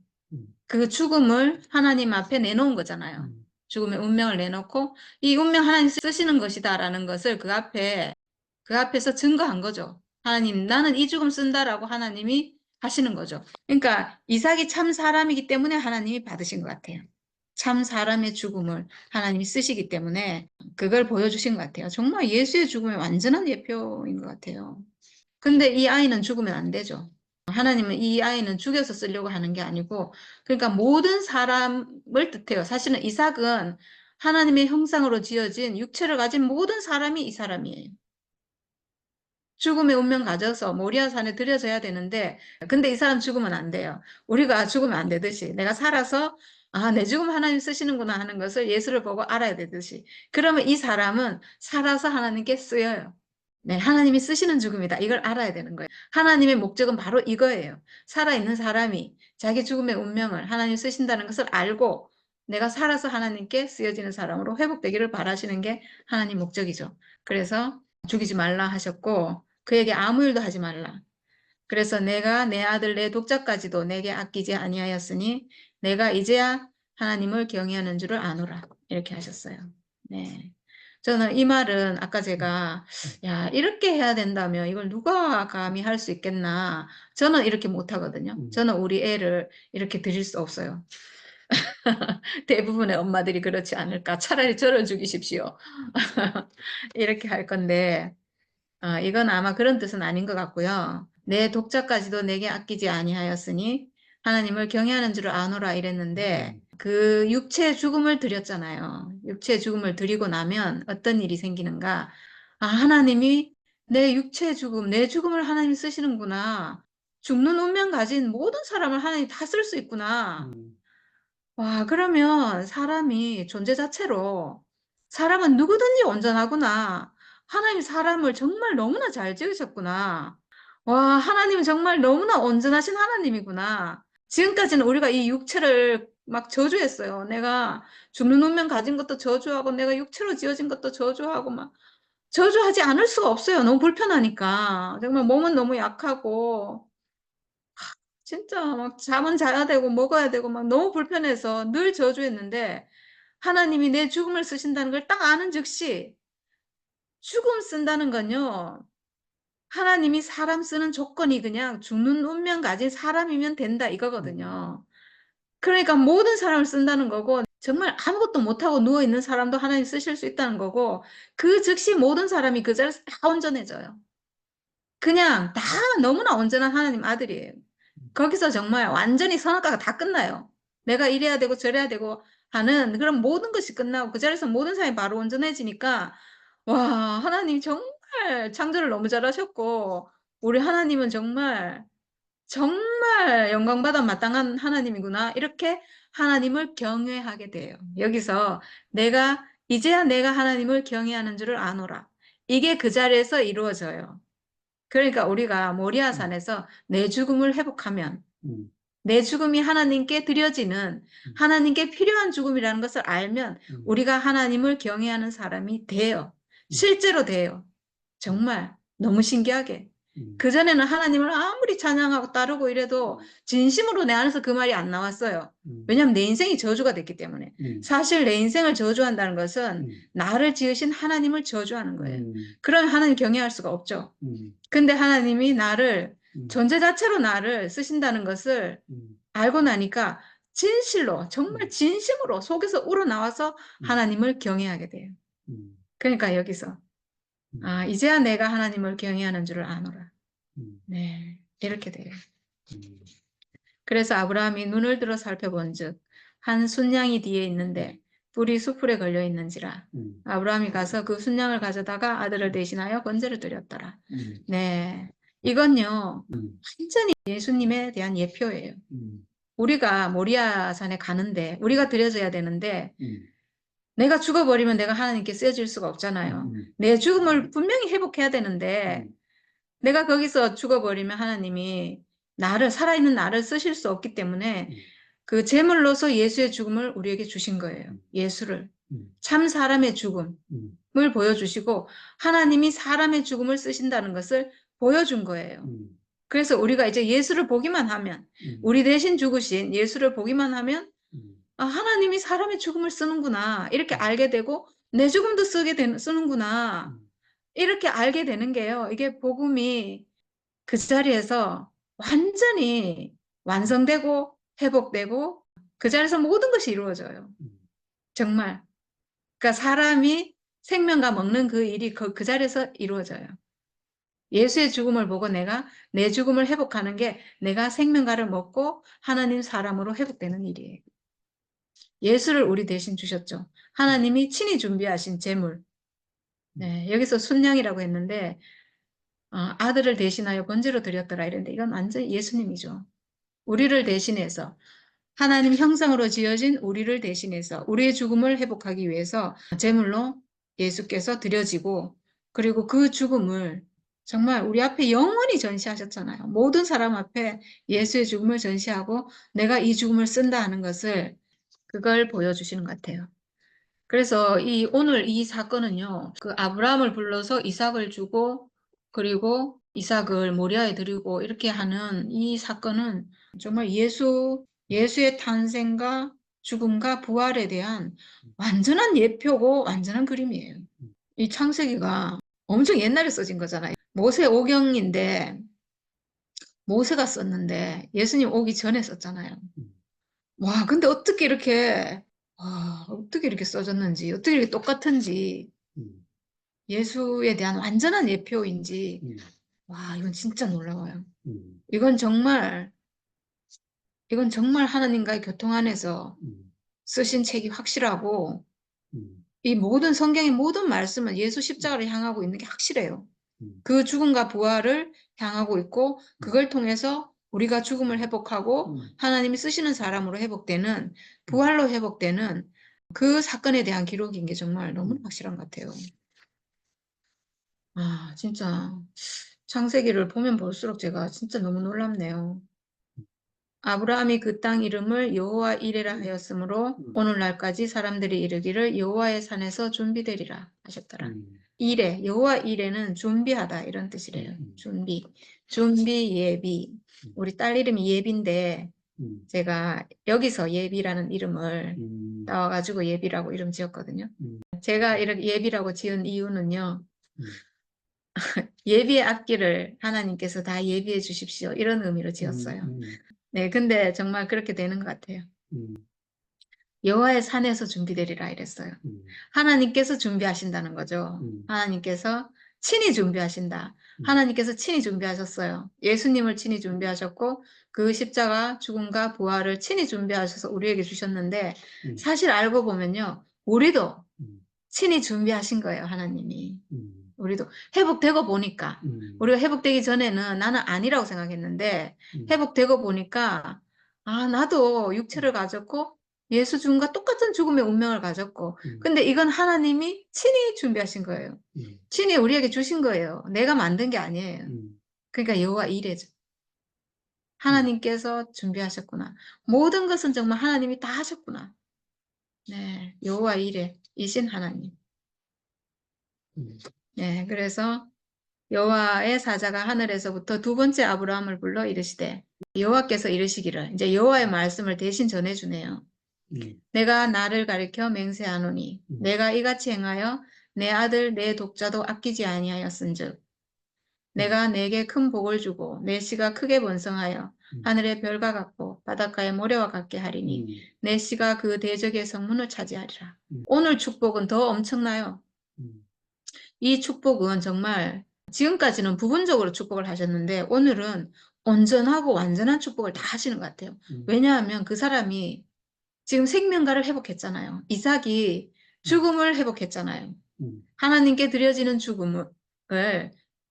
그 죽음을 하나님 앞에 내놓은 거잖아요. 죽음의 운명을 내놓고 이 운명 하나님 쓰시는 것이다라는 것을 그 앞에서 증거한 거죠. 하나님, 나는 이 죽음 쓴다라고 하나님이 하시는 거죠. 그러니까 이삭이 참 사람이기 때문에 하나님이 받으신 것 같아요. 참 사람의 죽음을 하나님이 쓰시기 때문에 그걸 보여주신 것 같아요. 정말 예수의 죽음의 완전한 예표인 것 같아요. 근데 이 아이는 죽으면 안 되죠. 하나님은 이 아이는 죽여서 쓰려고 하는 게 아니고, 그러니까 모든 사람을 뜻해요. 사실은 이삭은 하나님의 형상으로 지어진 육체를 가진 모든 사람이 이 사람이에요. 죽음의 운명 가져서 모리아 산에 들여져야 되는데, 근데 이 사람 죽으면 안 돼요. 우리가 죽으면 안 되듯이. 내가 살아서, 아, 내 죽음 하나님 쓰시는구나 하는 것을 예수를 보고 알아야 되듯이. 그러면 이 사람은 살아서 하나님께 쓰여요. 네, 하나님이 쓰시는 죽음이다. 이걸 알아야 되는 거예요. 하나님의 목적은 바로 이거예요. 살아있는 사람이 자기 죽음의 운명을 하나님 쓰신다는 것을 알고 내가 살아서 하나님께 쓰여지는 사람으로 회복되기를 바라시는 게 하나님 목적이죠. 그래서 죽이지 말라 하셨고 그에게 아무 일도 하지 말라. 그래서 내가 내 아들 내 독자까지도 내게 아끼지 아니하였으니 내가 이제야 하나님을 경외하는 줄을 아노라. 이렇게 하셨어요. 네. 저는 이 말은 아까 제가 야 이렇게 해야 된다며 이걸 누가 감히 할 수 있겠나. 저는 이렇게 못하거든요. 저는 우리 애를 이렇게 드릴 수 없어요. 대부분의 엄마들이 그렇지 않을까. 차라리 저를 죽이십시오. 이렇게 할 건데 이건 아마 그런 뜻은 아닌 것 같고요. 내 독자까지도 내게 아끼지 아니하였으니 하나님을 경외하는 줄을 아노라 이랬는데 그 육체의 죽음을 드렸잖아요. 육체의 죽음을 드리고 나면 어떤 일이 생기는가? 하나님이 내 육체의 죽음, 내 죽음을 하나님이 쓰시는구나. 죽는 운명 가진 모든 사람을 하나님이 다 쓸 수 있구나. 와, 그러면 사람이 존재 자체로 사람은 누구든지 온전하구나. 하나님 사람을 정말 너무나 잘 지으셨구나. 와, 하나님은 정말 너무나 온전하신 하나님이구나. 지금까지는 우리가 이 육체를 막 저주했어요. 내가 죽는 운명 가진 것도 저주하고 내가 육체로 지어진 것도 저주하고 막 저주하지 않을 수가 없어요. 너무 불편하니까. 정말 몸은 너무 약하고 진짜 막 잠은 자야 되고 먹어야 되고 막 너무 불편해서 늘 저주했는데 하나님이 내 죽음을 쓰신다는 걸 딱 아는 즉시 죽음 쓴다는 건요. 하나님이 사람 쓰는 조건이 그냥 죽는 운명 가진 사람이면 된다 이거거든요. 그러니까 모든 사람을 쓴다는 거고 정말 아무것도 못하고 누워있는 사람도 하나님 쓰실 수 있다는 거고 그 즉시 모든 사람이 그 자리에서 다 온전해져요. 그냥 다 너무나 온전한 하나님 아들이에요. 거기서 정말 완전히 선악과가 다 끝나요. 내가 이래야 되고 저래야 되고 하는 그런 모든 것이 끝나고 그 자리에서 모든 사람이 바로 온전해지니까 와 하나님 정말 창조를 너무 잘하셨고 우리 하나님은 정말 정말 영광받아 마땅한 하나님이구나 이렇게 하나님을 경외하게 돼요. 여기서 이제야 내가 하나님을 경외하는 줄을 아노라. 이게 그 자리에서 이루어져요. 그러니까 우리가 모리아산에서 내 죽음을 회복하면 내 죽음이 하나님께 드려지는 하나님께 필요한 죽음이라는 것을 알면 우리가 하나님을 경외하는 사람이 돼요. 실제로 돼요. 정말 너무 신기하게. 그전에는 하나님을 아무리 찬양하고 따르고 이래도 진심으로 내 안에서 그 말이 안 나왔어요. 왜냐하면 내 인생이 저주가 됐기 때문에. 사실 내 인생을 저주한다는 것은 나를 지으신 하나님을 저주하는 거예요. 그럼 하나님 경외할 수가 없죠. 근데 하나님이 나를 존재 자체로 나를 쓰신다는 것을 알고 나니까 진실로 정말 진심으로 속에서 우러나와서 하나님을 경외하게 돼요. 그러니까 여기서 이제야 내가 하나님을 경외하는 줄을 아노라. 네, 이렇게 돼요. 그래서 아브라함이 눈을 들어 살펴본즉 한 순양이 뒤에 있는데 뿔이 수풀에 걸려 있는지라. 아브라함이 가서 그 순양을 가져다가 아들을 대신하여 번제를 드렸더라. 네, 이건요 완전히 예수님에 대한 예표예요. 우리가 모리아산에 가는데 우리가 드려져야 되는데 내가 죽어버리면 내가 하나님께 쓰여질 수가 없잖아요. 내 죽음을 분명히 회복해야 되는데 내가 거기서 죽어버리면 하나님이 살아있는 나를 쓰실 수 없기 때문에 그 제물로서 예수의 죽음을 우리에게 주신 거예요. 예수를. 참 사람의 죽음을 보여주시고 하나님이 사람의 죽음을 쓰신다는 것을 보여준 거예요. 그래서 우리가 이제 예수를 보기만 하면 우리 대신 죽으신 예수를 보기만 하면 하나님이 사람의 죽음을 쓰는구나 이렇게 알게 되고 내 죽음도 쓰는구나 이렇게 알게 되는 게요. 이게 복음이 그 자리에서 완전히 완성되고 회복되고 그 자리에서 모든 것이 이루어져요. 정말. 그러니까 사람이 생명과 먹는 그 일이 그 자리에서 이루어져요. 예수의 죽음을 보고 내가 내 죽음을 회복하는 게 내가 생명과를 먹고 하나님 사람으로 회복되는 일이에요. 예수를 우리 대신 주셨죠. 하나님이 친히 준비하신 제물. 네, 여기서 순양이라고 했는데 아들을 대신하여 번제로 드렸더라 이랬는데 이건 완전 예수님이죠. 우리를 대신해서 하나님 형상으로 지어진 우리를 대신해서 우리의 죽음을 회복하기 위해서 제물로 예수께서 드려지고 그리고 그 죽음을 정말 우리 앞에 영원히 전시하셨잖아요. 모든 사람 앞에 예수의 죽음을 전시하고 내가 이 죽음을 쓴다 하는 것을 그걸 보여주시는 것 같아요. 그래서 오늘 이 사건은요, 그 아브라함을 불러서 이삭을 주고, 그리고 이삭을 모리아에 드리고 이렇게 하는 이 사건은 정말 예수의 탄생과 죽음과 부활에 대한 완전한 예표고 완전한 그림이에요. 이 창세기가 엄청 옛날에 써진 거잖아요. 모세 오경인데 모세가 썼는데 예수님 오기 전에 썼잖아요. 와, 근데 어떻게 이렇게 써졌는지, 어떻게 이렇게 똑같은지, 예수에 대한 완전한 예표인지, 와, 이건 진짜 놀라워요. 이건 정말 하나님과의 교통 안에서 쓰신 책이 확실하고, 이 모든 성경의 모든 말씀은 예수 십자가를 향하고 있는 게 확실해요. 그 죽음과 부활을 향하고 있고, 그걸 통해서 우리가 죽음을 회복하고 하나님이 쓰시는 사람으로 회복되는, 부활로 회복되는 그 사건에 대한 기록인 게 정말 너무 확실한 것 같아요. 아, 진짜 창세기를 보면 볼수록 제가 진짜 너무 놀랍네요. 아브라함이 그 땅 이름을 여호와 이레라 하였으므로 오늘날까지 사람들이 이르기를 여호와의 산에서 준비되리라 하셨더라. 이레, 여호와 이레는 준비하다 이런 뜻이래요. 준비 예비. 우리 딸 이름이 예비인데 제가 여기서 예비라는 이름을 따와가지고 예비라고 이름 지었거든요. 제가 이렇게 예비라고 지은 이유는요. 예비의 앞길을 하나님께서 다 예비해 주십시오. 이런 의미로 지었어요. 네, 근데 정말 그렇게 되는 것 같아요. 여호와의 산에서 준비되리라 이랬어요. 하나님께서 준비하신다는 거죠. 하나님께서 친히 준비하신다. 하나님께서 친히 준비하셨어요. 예수님을 친히 준비하셨고 그 십자가 죽음과 부활을 친히 준비하셔서 우리에게 주셨는데 사실 알고 보면요. 우리도 친히 준비하신 거예요. 하나님이. 우리도 회복되고 보니까 우리가 회복되기 전에는 나는 아니라고 생각했는데 회복되고 보니까 아 나도 육체를 가졌고 예수 죽음과 똑같은 죽음의 운명을 가졌고 근데 이건 하나님이 친히 준비하신 거예요. 친히 우리에게 주신 거예요. 내가 만든 게 아니에요. 그러니까 여호와 이레죠. 하나님께서 준비하셨구나. 모든 것은 정말 하나님이 다 하셨구나. 네, 여호와 이레 이신 하나님. 네, 그래서 여호와의 사자가 하늘에서부터 두 번째 아브라함을 불러 이르시되 여호와께서 이르시기를 이제 여호와의 말씀을 대신 전해주네요. 내가 나를 가리켜 맹세하노니 내가 이같이 행하여 내 아들 내 독자도 아끼지 아니하였은즉 내가 내게 큰 복을 주고 내 씨가 크게 번성하여 하늘의 별과 같고 바닷가의 모래와 같게 하리니 내 씨가 그 대적의 성문을 차지하리라. 오늘 축복은 더 엄청나요. 이 축복은 정말 지금까지는 부분적으로 축복을 하셨는데 오늘은 온전하고 완전한 축복을 다 하시는 것 같아요. 왜냐하면 그 사람이 지금 생명가를 회복했잖아요. 이삭이 죽음을 회복했잖아요. 하나님께 드려지는 죽음을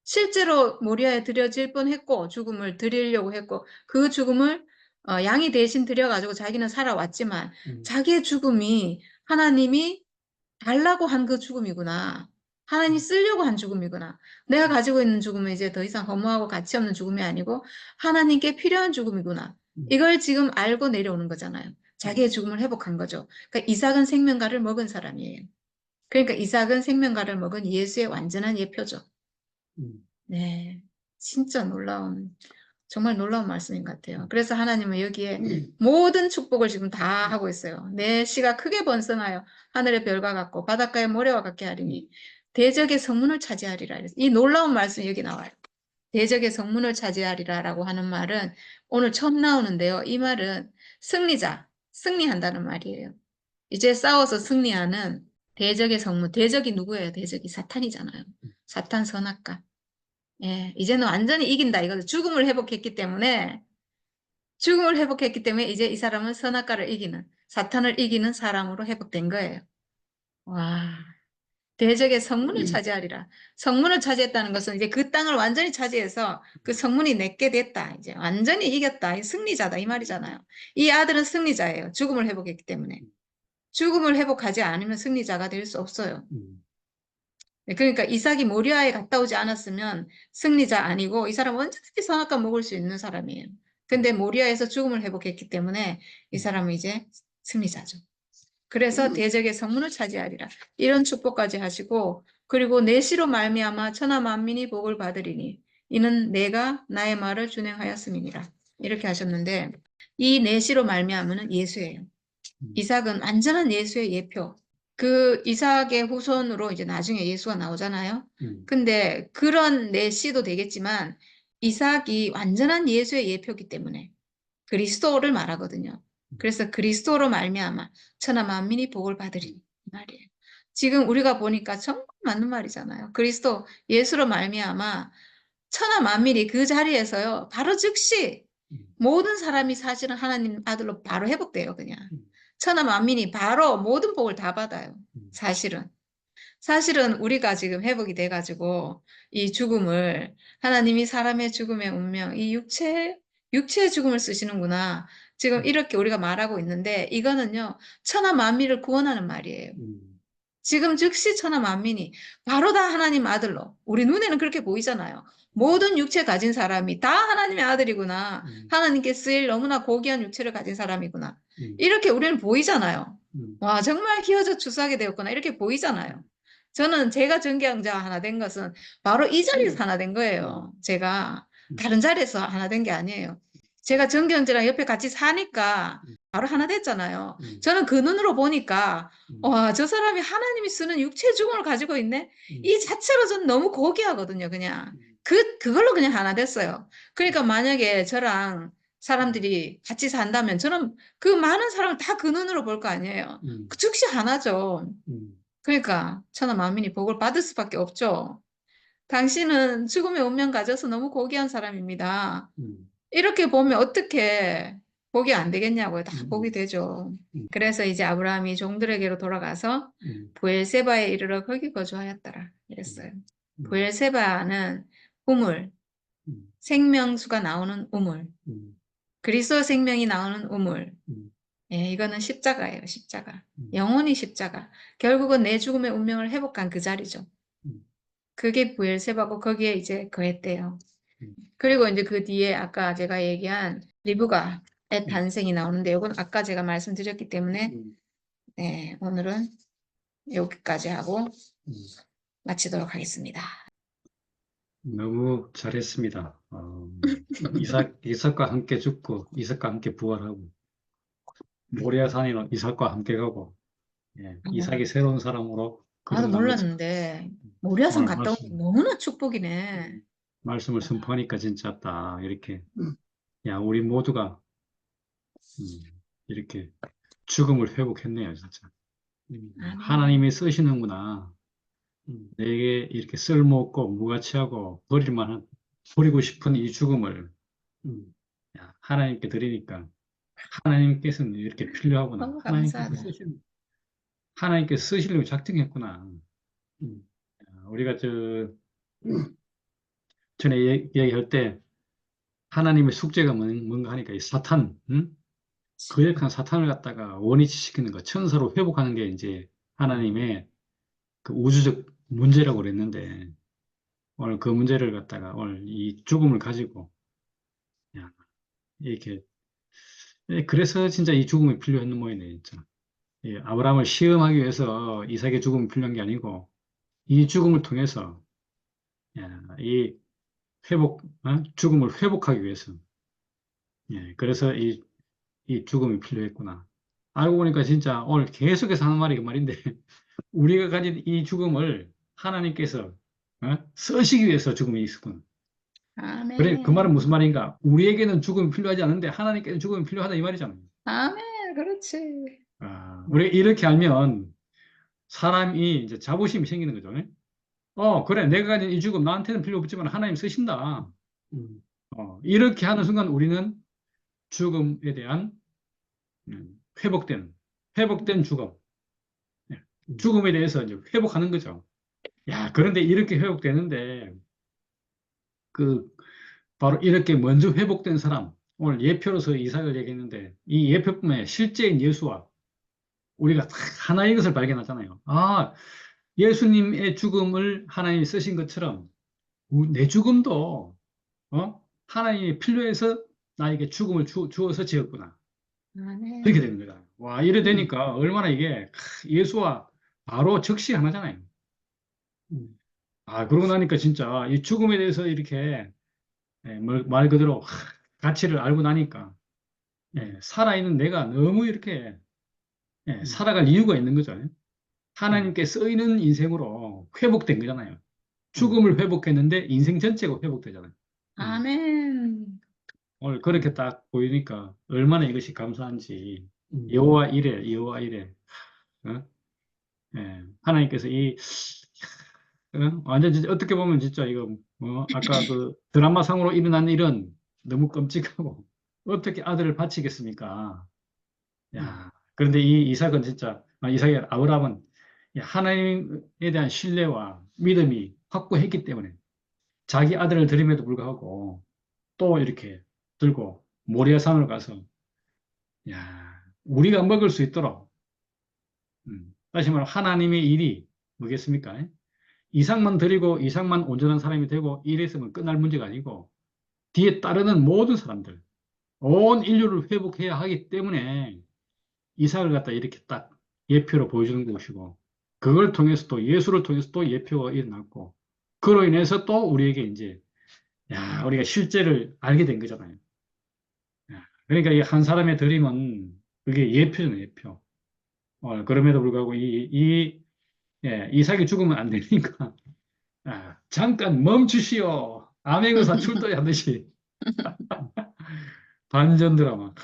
실제로 모리아에 드려질 뻔했고 죽음을 드리려고 했고 그 죽음을 양이 대신 드려가지고 자기는 살아왔지만 자기의 죽음이 하나님이 달라고 한 그 죽음이구나. 하나님이 쓰려고 한 죽음이구나. 내가 가지고 있는 죽음은 이제 더 이상 허무하고 가치 없는 죽음이 아니고 하나님께 필요한 죽음이구나. 이걸 지금 알고 내려오는 거잖아요. 자기의 죽음을 회복한 거죠. 그러니까 이삭은 생명가를 먹은 사람이에요. 그러니까 이삭은 생명가를 먹은 예수의 완전한 예표죠. 네, 진짜 정말 놀라운 말씀인 것 같아요. 그래서 하나님은 여기에 모든 축복을 지금 다 하고 있어요. 내 씨가 크게 번성하여 하늘의 별과 같고 바닷가의 모래와 같게 하리니 대적의 성문을 차지하리라. 이 놀라운 말씀이 여기 나와요. 대적의 성문을 차지하리라라고 하는 말은 오늘 처음 나오는데요. 이 말은 승리한다는 말이에요. 이제 싸워서 승리하는 대적의 성문, 대적이 누구예요? 대적이 사탄이잖아요. 사탄 선악과. 예, 이제는 완전히 이긴다. 이거죠. 죽음을 회복했기 때문에 이제 이 사람은 선악과를 이기는, 사탄을 이기는 사람으로 회복된 거예요. 와, 대적의 성문을 차지하리라. 성문을 차지했다는 것은 이제 그 땅을 완전히 차지해서 그 성문이 내게 됐다. 이제 완전히 이겼다. 승리자다. 이 말이잖아요. 이 아들은 승리자예요. 죽음을 회복했기 때문에. 죽음을 회복하지 않으면 승리자가 될 수 없어요. 그러니까 이삭이 모리아에 갔다 오지 않았으면 승리자 아니고 이 사람은 언제든지 선악과 먹을 수 있는 사람이에요. 근데 모리아에서 죽음을 회복했기 때문에 이 사람은 이제 승리자죠. 그래서 대적의 성문을 차지하리라. 이런 축복까지 하시고 그리고 내 씨로 말미암아 천하 만민이 복을 받으리니 이는 내가 나의 말을 준행하였음이니라. 이렇게 하셨는데 이 내시로 말미암으는 예수예요. 이삭은 완전한 예수의 예표. 그 이삭의 후손으로 이제 나중에 예수가 나오잖아요. 근데 그런 내시도 되겠지만 이삭이 완전한 예수의 예표이기 때문에 그리스도를 말하거든요. 그래서 그리스도로 말미암아 천하 만민이 복을 받으리 이 말이에요. 지금 우리가 보니까 정말 맞는 말이잖아요. 그리스도 예수로 말미암아 천하 만민이 그 자리에서요. 바로 즉시 모든 사람이 사실은 하나님 아들로 바로 회복돼요. 그냥 천하 만민이 바로 모든 복을 다 받아요. 사실은. 사실은 우리가 지금 회복이 돼가지고 이 죽음을 하나님이 사람의 죽음의 운명, 이 육체의 죽음을 쓰시는구나. 지금 이렇게 우리가 말하고 있는데 이거는요. 천하 만민을 구원하는 말이에요. 지금 즉시 천하 만민이 바로 다 하나님 아들로 우리 눈에는 그렇게 보이잖아요. 모든 육체 가진 사람이 다 하나님의 아들이구나. 하나님께 쓰일 너무나 고귀한 육체를 가진 사람이구나. 이렇게 우리는 보이잖아요. 와, 정말 희어져 추수하게 되었구나. 이렇게 보이잖아요. 저는 제가 전경자 하나 된 것은 바로 이 자리에서 하나 된 거예요. 제가 다른 자리에서 하나 된 게 아니에요. 제가 전경자랑 옆에 같이 사니까 바로 하나 됐잖아요. 저는 그 눈으로 보니까 와, 저 사람이 하나님이 쓰는 육체의 죽음을 가지고 있네? 이 자체로 저는 너무 고귀하거든요, 그냥. 그걸로 그냥 하나 됐어요. 그러니까 만약에 저랑 사람들이 같이 산다면 저는 그 많은 사람을 다 그 눈으로 볼 거 아니에요. 그 즉시 하나죠. 그러니까 천하 만민이 복을 받을 수밖에 없죠. 당신은 죽음의 운명 가져서 너무 고귀한 사람입니다. 이렇게 보면 어떻게 복이 안 되겠냐고요. 다 복이 되죠. 그래서 이제 아브라함이 종들에게로 돌아가서 부엘세바에 이르러 거기 거주하였더라. 이랬어요. 부엘세바는 우물, 생명수가 나오는 우물, 그리스도 생명이 나오는 우물. 예, 이거는 십자가예요, 십자가. 영원히 십자가. 결국은 내 죽음의 운명을 회복한 그 자리죠. 그게 부엘세바고 거기에 이제 거했대요. 그리고 이제 그 뒤에 아까 제가 얘기한 리브가의 탄생이 나오는데 이건 아까 제가 말씀드렸기 때문에 네, 오늘은 여기까지 하고 마치도록 하겠습니다. 너무 잘했습니다. 이삭과 함께 죽고 이삭과 함께 부활하고 모리아 산에는 이삭과 함께 가고 이삭이 새로운 사람으로 나도 거듭난 것처럼 몰랐는데 모리아산 오늘 갔다 오니 너무나 축복이네. 말씀을 선포하니까 진짜 딱 이렇게 야 우리 모두가 이렇게 죽음을 회복했네요, 진짜. 하나님이 쓰시는구나. 내게 이렇게 쓸모없고 무가치하고 버리고 싶은 이 죽음을 하나님께 드리니까 하나님께서는 이렇게 필요하구나. 너무 감사하다. 하나님께서 쓰시려고 작정했구나. 우리가 전에 얘기할 때 하나님의 숙제가 뭔가 하니까 이 사탄, 거역한 사탄을 갖다가 원위치시키는 거, 천사로 회복하는 게 이제 하나님의 그 우주적 문제라고 그랬는데 오늘 그 문제를 갖다가 오늘 이 죽음을 가지고 이렇게 그래서 진짜 이 죽음이 필요했는 모양이네, 진짜. 아브라함을 시험하기 위해서 이삭의 죽음이 필요한 게 아니고 이 죽음을 통해서 이 죽음을 회복하기 위해서 그래서 이 죽음이 필요했구나. 알고 보니까 진짜 오늘 계속해서 하는 말이 그 말인데 우리가 가진 이 죽음을 하나님께서 쓰시기 위해서 죽음이 있었구나. 아멘. 그래, 그 말은 무슨 말인가? 우리에게는 죽음이 필요하지 않은데 하나님께는 죽음이 필요하다 이 말이잖아요. 아멘. 그렇지. 우리가 이렇게 알면 사람이 이제 자부심이 생기는 거죠. 그래, 내가 가진 이 죽음 나한테는 필요 없지만 하나님 쓰신다. 이렇게 하는 순간 우리는 죽음에 대한 회복된 죽음, 죽음에 대해서 이제 회복하는 거죠. 그런데 이렇게 회복되는데 바로 이렇게 먼저 회복된 사람, 오늘 예표로서 이삭을 얘기했는데 이 예표뿐만 실제인 예수와 우리가 하나의 것을 발견하잖아요. 예수님의 죽음을 하나님이 쓰신 것처럼 내 죽음도 하나님이 필요해서 나에게 죽음을 주어서 지었구나. 그렇게 되는 거다. 와, 이래 되니까 얼마나 이게 예수와 바로 적시 하나잖아요. 그러고 나니까 진짜 이 죽음에 대해서 이렇게 말 그대로 가치를 알고 나니까 살아있는 내가 너무 이렇게 살아갈 이유가 있는 거죠. 하나님께 쓰이는 인생으로 회복된 거잖아요. 죽음을 회복했는데 인생 전체가 회복되잖아요. 아멘. 오늘 그렇게 딱 보이니까 얼마나 이것이 감사한지. 여호와 이래, 여호와 이래. 어? 하나님께서 완전 진짜 어떻게 보면 진짜 이거 아까 그 드라마 상으로 일어난 일은 너무 끔찍하고 어떻게 아들을 바치겠습니까? 야, 그런데 이 이삭은 진짜 이삭이 아브라함은 하나님에 대한 신뢰와 믿음이 확고했기 때문에 자기 아들을 드림에도 불구하고 또 이렇게 들고 모리아산으로 가서 우리가 먹을 수 있도록 다시 말하면 하나님의 일이 뭐겠습니까? 이삭만 드리고 이삭만 온전한 사람이 되고 이랬으면 끝날 문제가 아니고 뒤에 따르는 모든 사람들 온 인류를 회복해야 하기 때문에 이삭을 갖다 이렇게 딱 예표로 보여주는 것이고 그걸 통해서 또 예수를 통해서 또 예표가 일어났고 그로 인해서 또 우리에게 이제 우리가 실제를 알게 된 거잖아요. 그러니까 이 한 사람의 드림은 그게 예표잖아요, 예표. 그럼에도 불구하고 이삭이 죽으면 안 되니까 잠깐 멈추시오. 암행어사 출도에 하듯이 반전 드라마.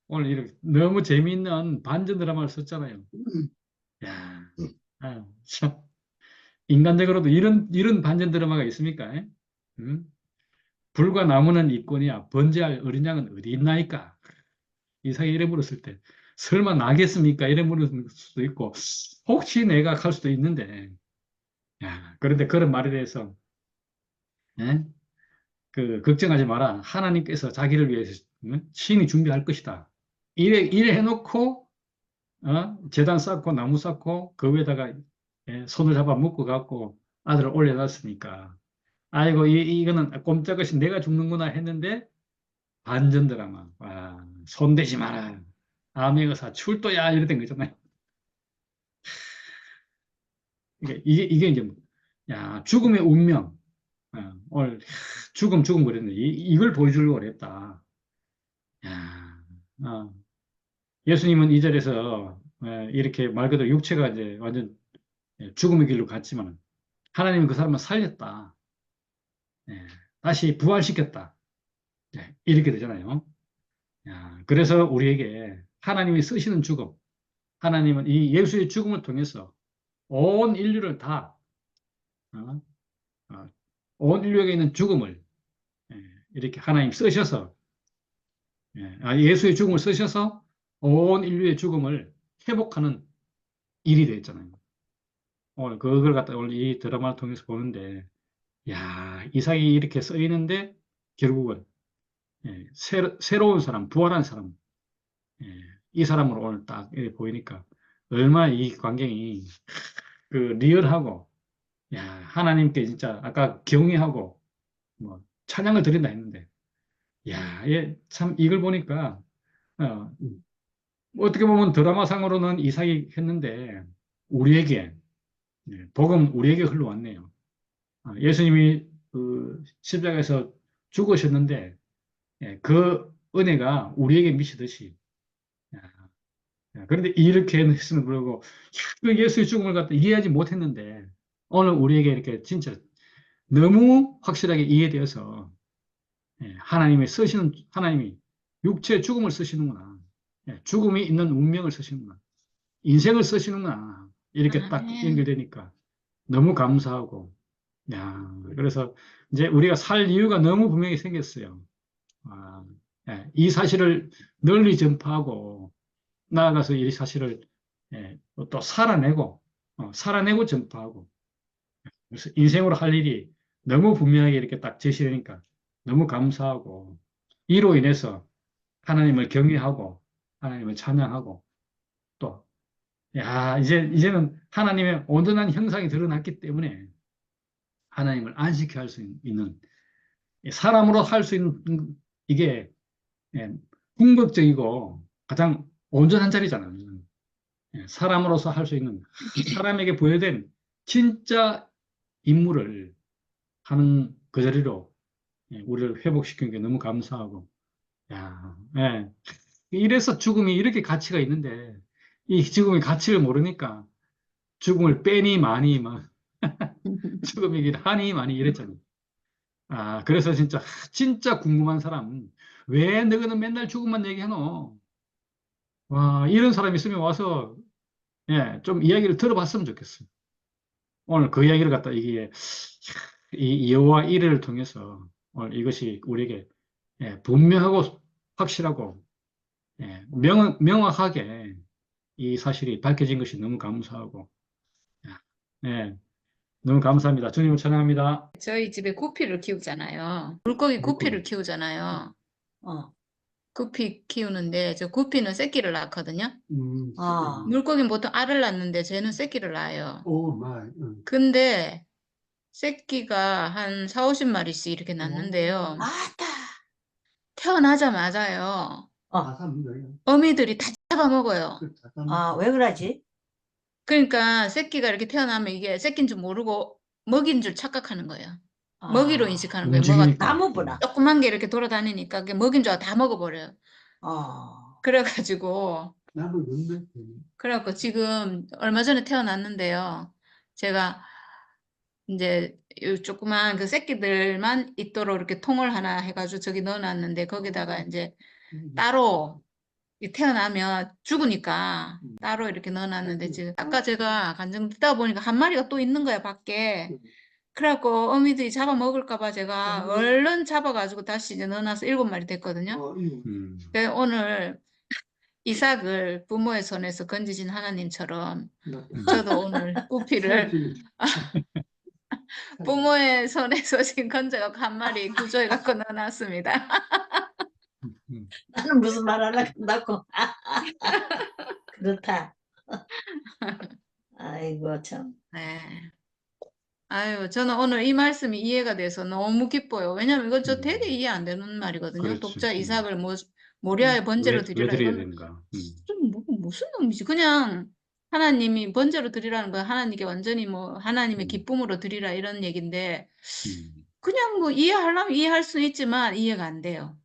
오늘 이렇게 너무 재미있는 반전 드라마를 썼잖아요. 야, 참 인간적으로도 이런 반전 드라마가 있습니까? 응? 불과 나무는 있거니와 번제할 어린 양은 어디 있나이까? 이삭이 이래 물었을 때 설마 나겠습니까? 이래 물을 수도 있고 혹시 내가 갈 수도 있는데 그런데 그런 말에 대해서 예? 그 걱정하지 마라. 하나님께서 자기를 위해서 신이 준비할 것이다. 이래 해놓고 제단 쌓고 나무 쌓고 그 위에다가 손을 잡아 묶어 갖고 아들을 올려놨으니까 아이고 이거는 꼼짝없이 내가 죽는구나 했는데 반전 드라마. 와, 손대지 마라. 암의 의사 출도야 이랬던 거잖아요. 이게 이제 죽음의 운명. 오늘 죽음 그랬는데 이걸 보여주려고 그랬다. 야, 예수님은 이 절에서 이렇게 말 그대로 육체가 이제 완전 죽음의 길로 갔지만 하나님은 그 사람을 살렸다. 예, 다시 부활시켰다. 이렇게 되잖아요. 그래서 우리에게 하나님이 쓰시는 죽음, 하나님은 이 예수의 죽음을 통해서 온 인류를 다, 어, 온 인류에게 있는 죽음을 이렇게 하나님 쓰셔서, 예수의 죽음을 쓰셔서 온 인류의 죽음을 회복하는 일이 됐잖아요. 오늘 그걸 갖다 오늘 이 드라마를 통해서 보는데, 이삭이 이렇게 써 있는데 결국은 새로운 사람, 부활한 사람, 예, 이 사람으로 오늘 딱 이렇게 보이니까 얼마나 이 광경이 그 리얼하고 하나님께 진짜 아까 경외하고 뭐 찬양을 드린다 했는데 참 이걸 보니까 어, 어떻게 보면 드라마상으로는 이삭이 했는데 우리에게 복음 우리에게 흘러왔네요. 예수님이 그 십자가에서 죽으셨는데 그 은혜가 우리에게 미치듯이 그런데 이렇게 했음을 불구하고 그 예수의 죽음을 갖다 이해하지 못했는데 오늘 우리에게 이렇게 진짜 너무 확실하게 이해되어서 하나님이 육체의 죽음을 쓰시는구나. 죽음이 있는 운명을 쓰시는구나. 인생을 쓰시는구나. 이렇게 딱 아멘. 연결되니까 너무 감사하고 그래서 이제 우리가 살 이유가 너무 분명히 생겼어요. 아, 이 사실을 널리 전파하고 나아가서 이 사실을 또 살아내고 전파하고 그래서 인생으로 할 일이 너무 분명하게 이렇게 딱 제시되니까 너무 감사하고 이로 인해서 하나님을 경외하고 하나님을 찬양하고 또 이제는 하나님의 온전한 형상이 드러났기 때문에 하나님을 안식케 할 수 있는 사람으로 할 수 있는 이게 궁극적이고 가장 온전한 자리잖아요. 사람으로서 할 수 있는 사람에게 부여된 진짜 임무를 하는 그 자리로 우리를 회복시킨 게 너무 감사하고, 야, 예. 이래서 죽음이 이렇게 가치가 있는데, 이 죽음의 가치를 모르니까 죽음을 빼니 많이 막 죽음이긴 하니 많이 이랬잖아요. 아, 그래서 진짜 궁금한 사람, 왜 너희는 맨날 죽음만 얘기하노? 와, 이런 사람이 있으면 와서, 좀 이야기를 들어봤으면 좋겠어요. 오늘 그 이야기를 갖다 이게, 이 여호와 이레를 통해서 오늘 이것이 우리에게 분명하고 확실하고, 명확하게 이 사실이 밝혀진 것이 너무 감사하고, 예, 너무 감사합니다. 주님을 찬양합니다. 저희 집에 구피를 키우잖아요. 물고기 구피를 물고기. 키우잖아요. 어. 구피 키우는데 저 구피는 새끼를 낳거든요. 아. 물고기는 보통 알을 낳는데 쟤는 새끼를 낳아요. 오, 마이. 근데 새끼가 한 4, 50마리씩 이렇게 낳는데요. 아따. 태어나자마자요. 어. 어미들이 다 잡아먹어요. 아, 왜 그러지? 그러니까 새끼가 이렇게 태어나면 이게 새끼인 줄 모르고 먹인 줄 착각하는 거예요. 아. 먹이로 인식하는 거예요. 뭐가 움직이니까. 나무구나. 조그만 게 이렇게 돌아다니니까 그게 먹인 줄 알고 다 먹어버려요. 어. 그래가지고 지금 얼마 전에 태어났는데요. 제가 이제 요 조그만 그 새끼들만 있도록 이렇게 통을 하나 해가지고 저기 넣어놨는데 거기다가 이제 따로 이 태어나면 죽으니까 따로 이렇게 넣어놨는데 지금 아까 제가 간증 듣다 보니까 한 마리가 또 있는 거야 밖에. 그래갖고 어미들이 잡아먹을까 봐 제가 얼른 잡아가지고 다시 이제 넣어놔서 7마리 됐거든요. 그래서 오늘 이삭을 부모의 손에서 건지신 하나님처럼 저도 오늘 구피를 부모의 손에서 지금 건져갖고 한 마리 구조해갖고 넣어놨습니다. 나는 무슨 말 하나 끝났고. 그렇다. 아이고, 참. 네. 아유, 저는 오늘 이 말씀이 이해가 돼서 너무 기뻐요. 왜냐면 이거 저 되게 이해 안 되는 말이거든요. 그렇지. 독자 이삭을 모리아의 번제로 왜 드리라. 드려야 이건 되는가? 무슨 놈이지? 그냥 하나님이 번제로 드리라는 건 하나님께 완전히 하나님의 음. 기쁨으로 드리라 이런 얘기인데 음. 그냥 이해하려면 이해할 수 있지만 이해가 안 돼요.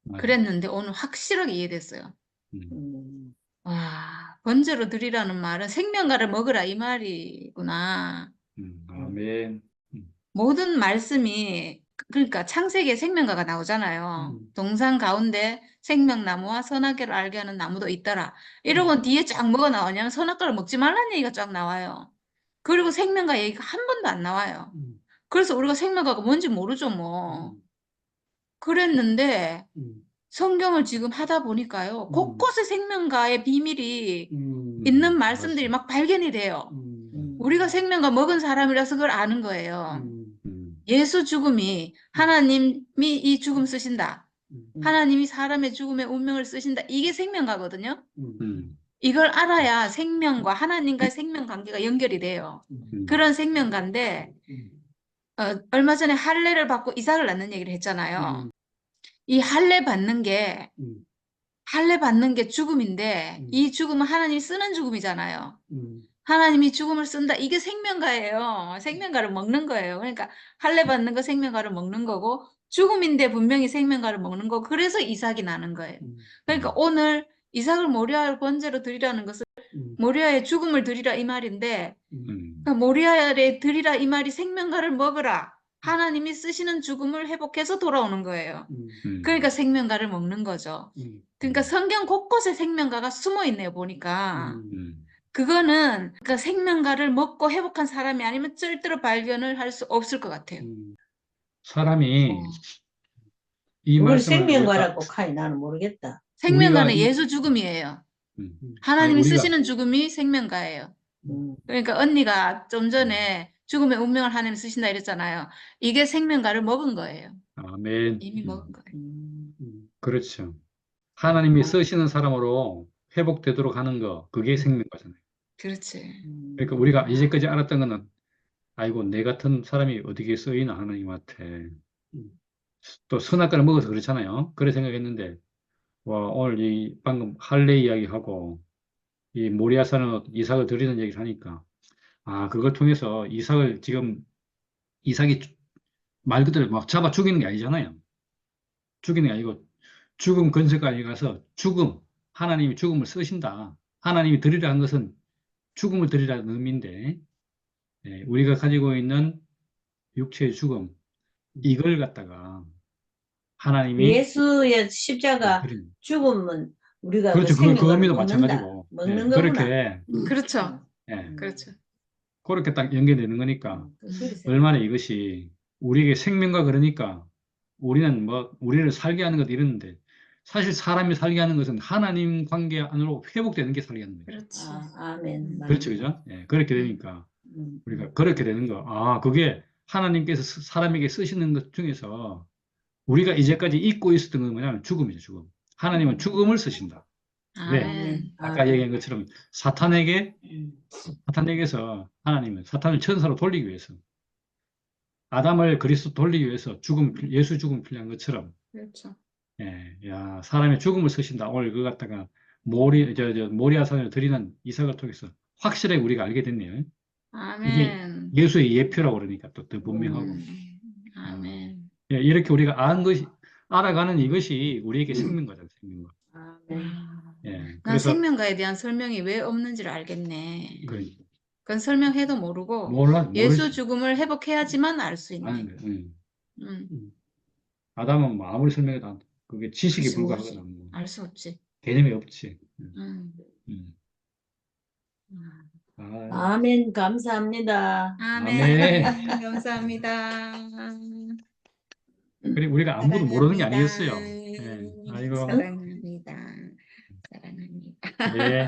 맞아. 그랬는데 오늘 확실하게 이해됐어요. 음. 와, 번제로 드리라는 말은 생명가를 먹으라 이 말이구나. 아멘. 모든 말씀이 그러니까 창세기에 생명가가 나오잖아요. 동산 가운데 생명나무와 선악과를 알게 하는 나무도 있더라. 이러고 뒤에 쫙 뭐가 나오냐면 선악과를 먹지 말라는 얘기가 쫙 나와요. 그리고 생명가 얘기가 한 번도 안 나와요. 그래서 우리가 생명가가 뭔지 모르죠, 뭐. 그랬는데 성경을 지금 하다 보니까요. 곳곳에 생명가의 비밀이 있는 말씀들이 막 발견이 돼요. 우리가 생명가 먹은 사람이라서 그걸 아는 거예요. 예수 죽음이 하나님이 이 죽음 쓰신다. 하나님이 사람의 죽음의 운명을 쓰신다. 이게 생명가거든요. 이걸 알아야 생명과 하나님과의 생명 관계가 연결이 돼요. 그런 생명가인데 얼마 전에 할례를 받고 이삭을 낳는 얘기를 했잖아요. 이 할례 받는 게 죽음인데 이 죽음은 하나님이 쓰는 죽음이잖아요. 하나님이 죽음을 쓴다. 이게 생명가예요. 생명가를 먹는 거예요. 그러니까 할례 받는 거 생명가를 먹는 거고 죽음인데 분명히 생명가를 먹는 거고 그래서 이삭이 나는 거예요. 그러니까 오늘 이삭을 모리아의 번제로 드리라는 것은 모리아의 죽음을 드리라 이 말인데 그러니까 모리아의 드리라 이 말이 생명가를 먹으라. 하나님이 쓰시는 죽음을 회복해서 돌아오는 거예요. 그러니까 생명가를 먹는 거죠. 그러니까 성경 곳곳에 생명가가 숨어 있네요, 보니까. 그거는 그러니까 생명가를 먹고 회복한 사람이 아니면 절대로 발견을 할 수 없을 것 같아요. 사람이 이 그걸 말씀을 생명가라고 카이 나는 모르겠다. 생명가는 우리가 예수 죽음이에요. 음. 하나님이 아니, 우리가- 쓰시는 죽음이 생명가예요. 그러니까 언니가 좀 전에 죽음의 운명을 하나님 쓰신다 이랬잖아요. 이게 생명가를 먹은 거예요. 아멘. 이미 먹은 거예요. 그렇죠. 하나님이 쓰시는 사람으로 회복되도록 하는 거, 그게 생명가잖아요. 그렇지. 그러니까 우리가 이제까지 알았던 거는, 아이고, 내 같은 사람이 어디에 쓰이나, 하나님한테. 또 선악과를 먹어서 그렇잖아요. 그래 생각했는데, 와, 오늘 방금 할례 이야기하고, 이 모리아산은 이삭을 드리는 얘기를 하니까, 그걸 통해서 이삭이 말 그대로 막 잡아 죽이는 게 아니잖아요. 죽이는 게 아니고 죽음 근처까지 가서 하나님이 죽음을 쓰신다. 하나님이 드리라 한 것은 죽음을 드리라는 의미인데, 우리가 가지고 있는 육체의 죽음, 이걸 갖다가 하나님이 예수의 십자가 드린. 죽음은 우리가 그렇죠. 그 생명을 의미도 먹는다. 마찬가지고. 먹는 거구나. 그렇게, 그렇죠. 예, 그렇죠. 그렇게 딱 연결되는 거니까, 그 소리 얼마나 이것이 우리에게 생명과 그러니까, 우리는 우리를 살게 하는 것 이러는데, 사실 사람이 살게 하는 것은 하나님 관계 안으로 회복되는 게 살게 하는 거죠. 그렇지. 아멘. 그렇죠, 그죠? 그렇게 되니까, 음. 우리가 그렇게 되는 거. 그게 하나님께서 사람에게 쓰시는 것 중에서, 우리가 이제까지 잊고 있었던 건 뭐냐면 죽음이죠, 죽음. 하나님은 죽음을 쓰신다. 왜? 아멘. 아까 얘기한 것처럼 사탄에게서 하나님은 사탄을 천사로 돌리기 위해서, 아담을 그리스도 돌리기 위해서 예수 죽음 필요한 것처럼, 그렇죠. 사람의 죽음을 쓰신다. 오늘 그거 갖다가 모리아산을 드리는 이삭을 통해서 확실하게 우리가 알게 됐네요. 아멘. 예수의 예표라고 그러니까 또 더 분명하고. 아멘. 이렇게 우리가 알아가는 이것이 우리에게 생명과잖아요, 생명과. 아멘. 난 그래서 생명과에 대한 설명이 왜 없는지를 알겠네. 그 그건 설명해도 모르고 예수 모르지. 죽음을 회복해야지만 알 수 있네. 아는데, 음, 아담은 뭐 아무리 설명해도 그게 지식에 글쎄, 불과하거든. 알 수 없지. 개념이 없지. 음. 음. 아, 아멘. 감사합니다. 아멘. 감사합니다. 그리고 우리가 아무것도 모르는 게 아니었어요. 아이고. 사랑합니다. 사랑합니다. 예.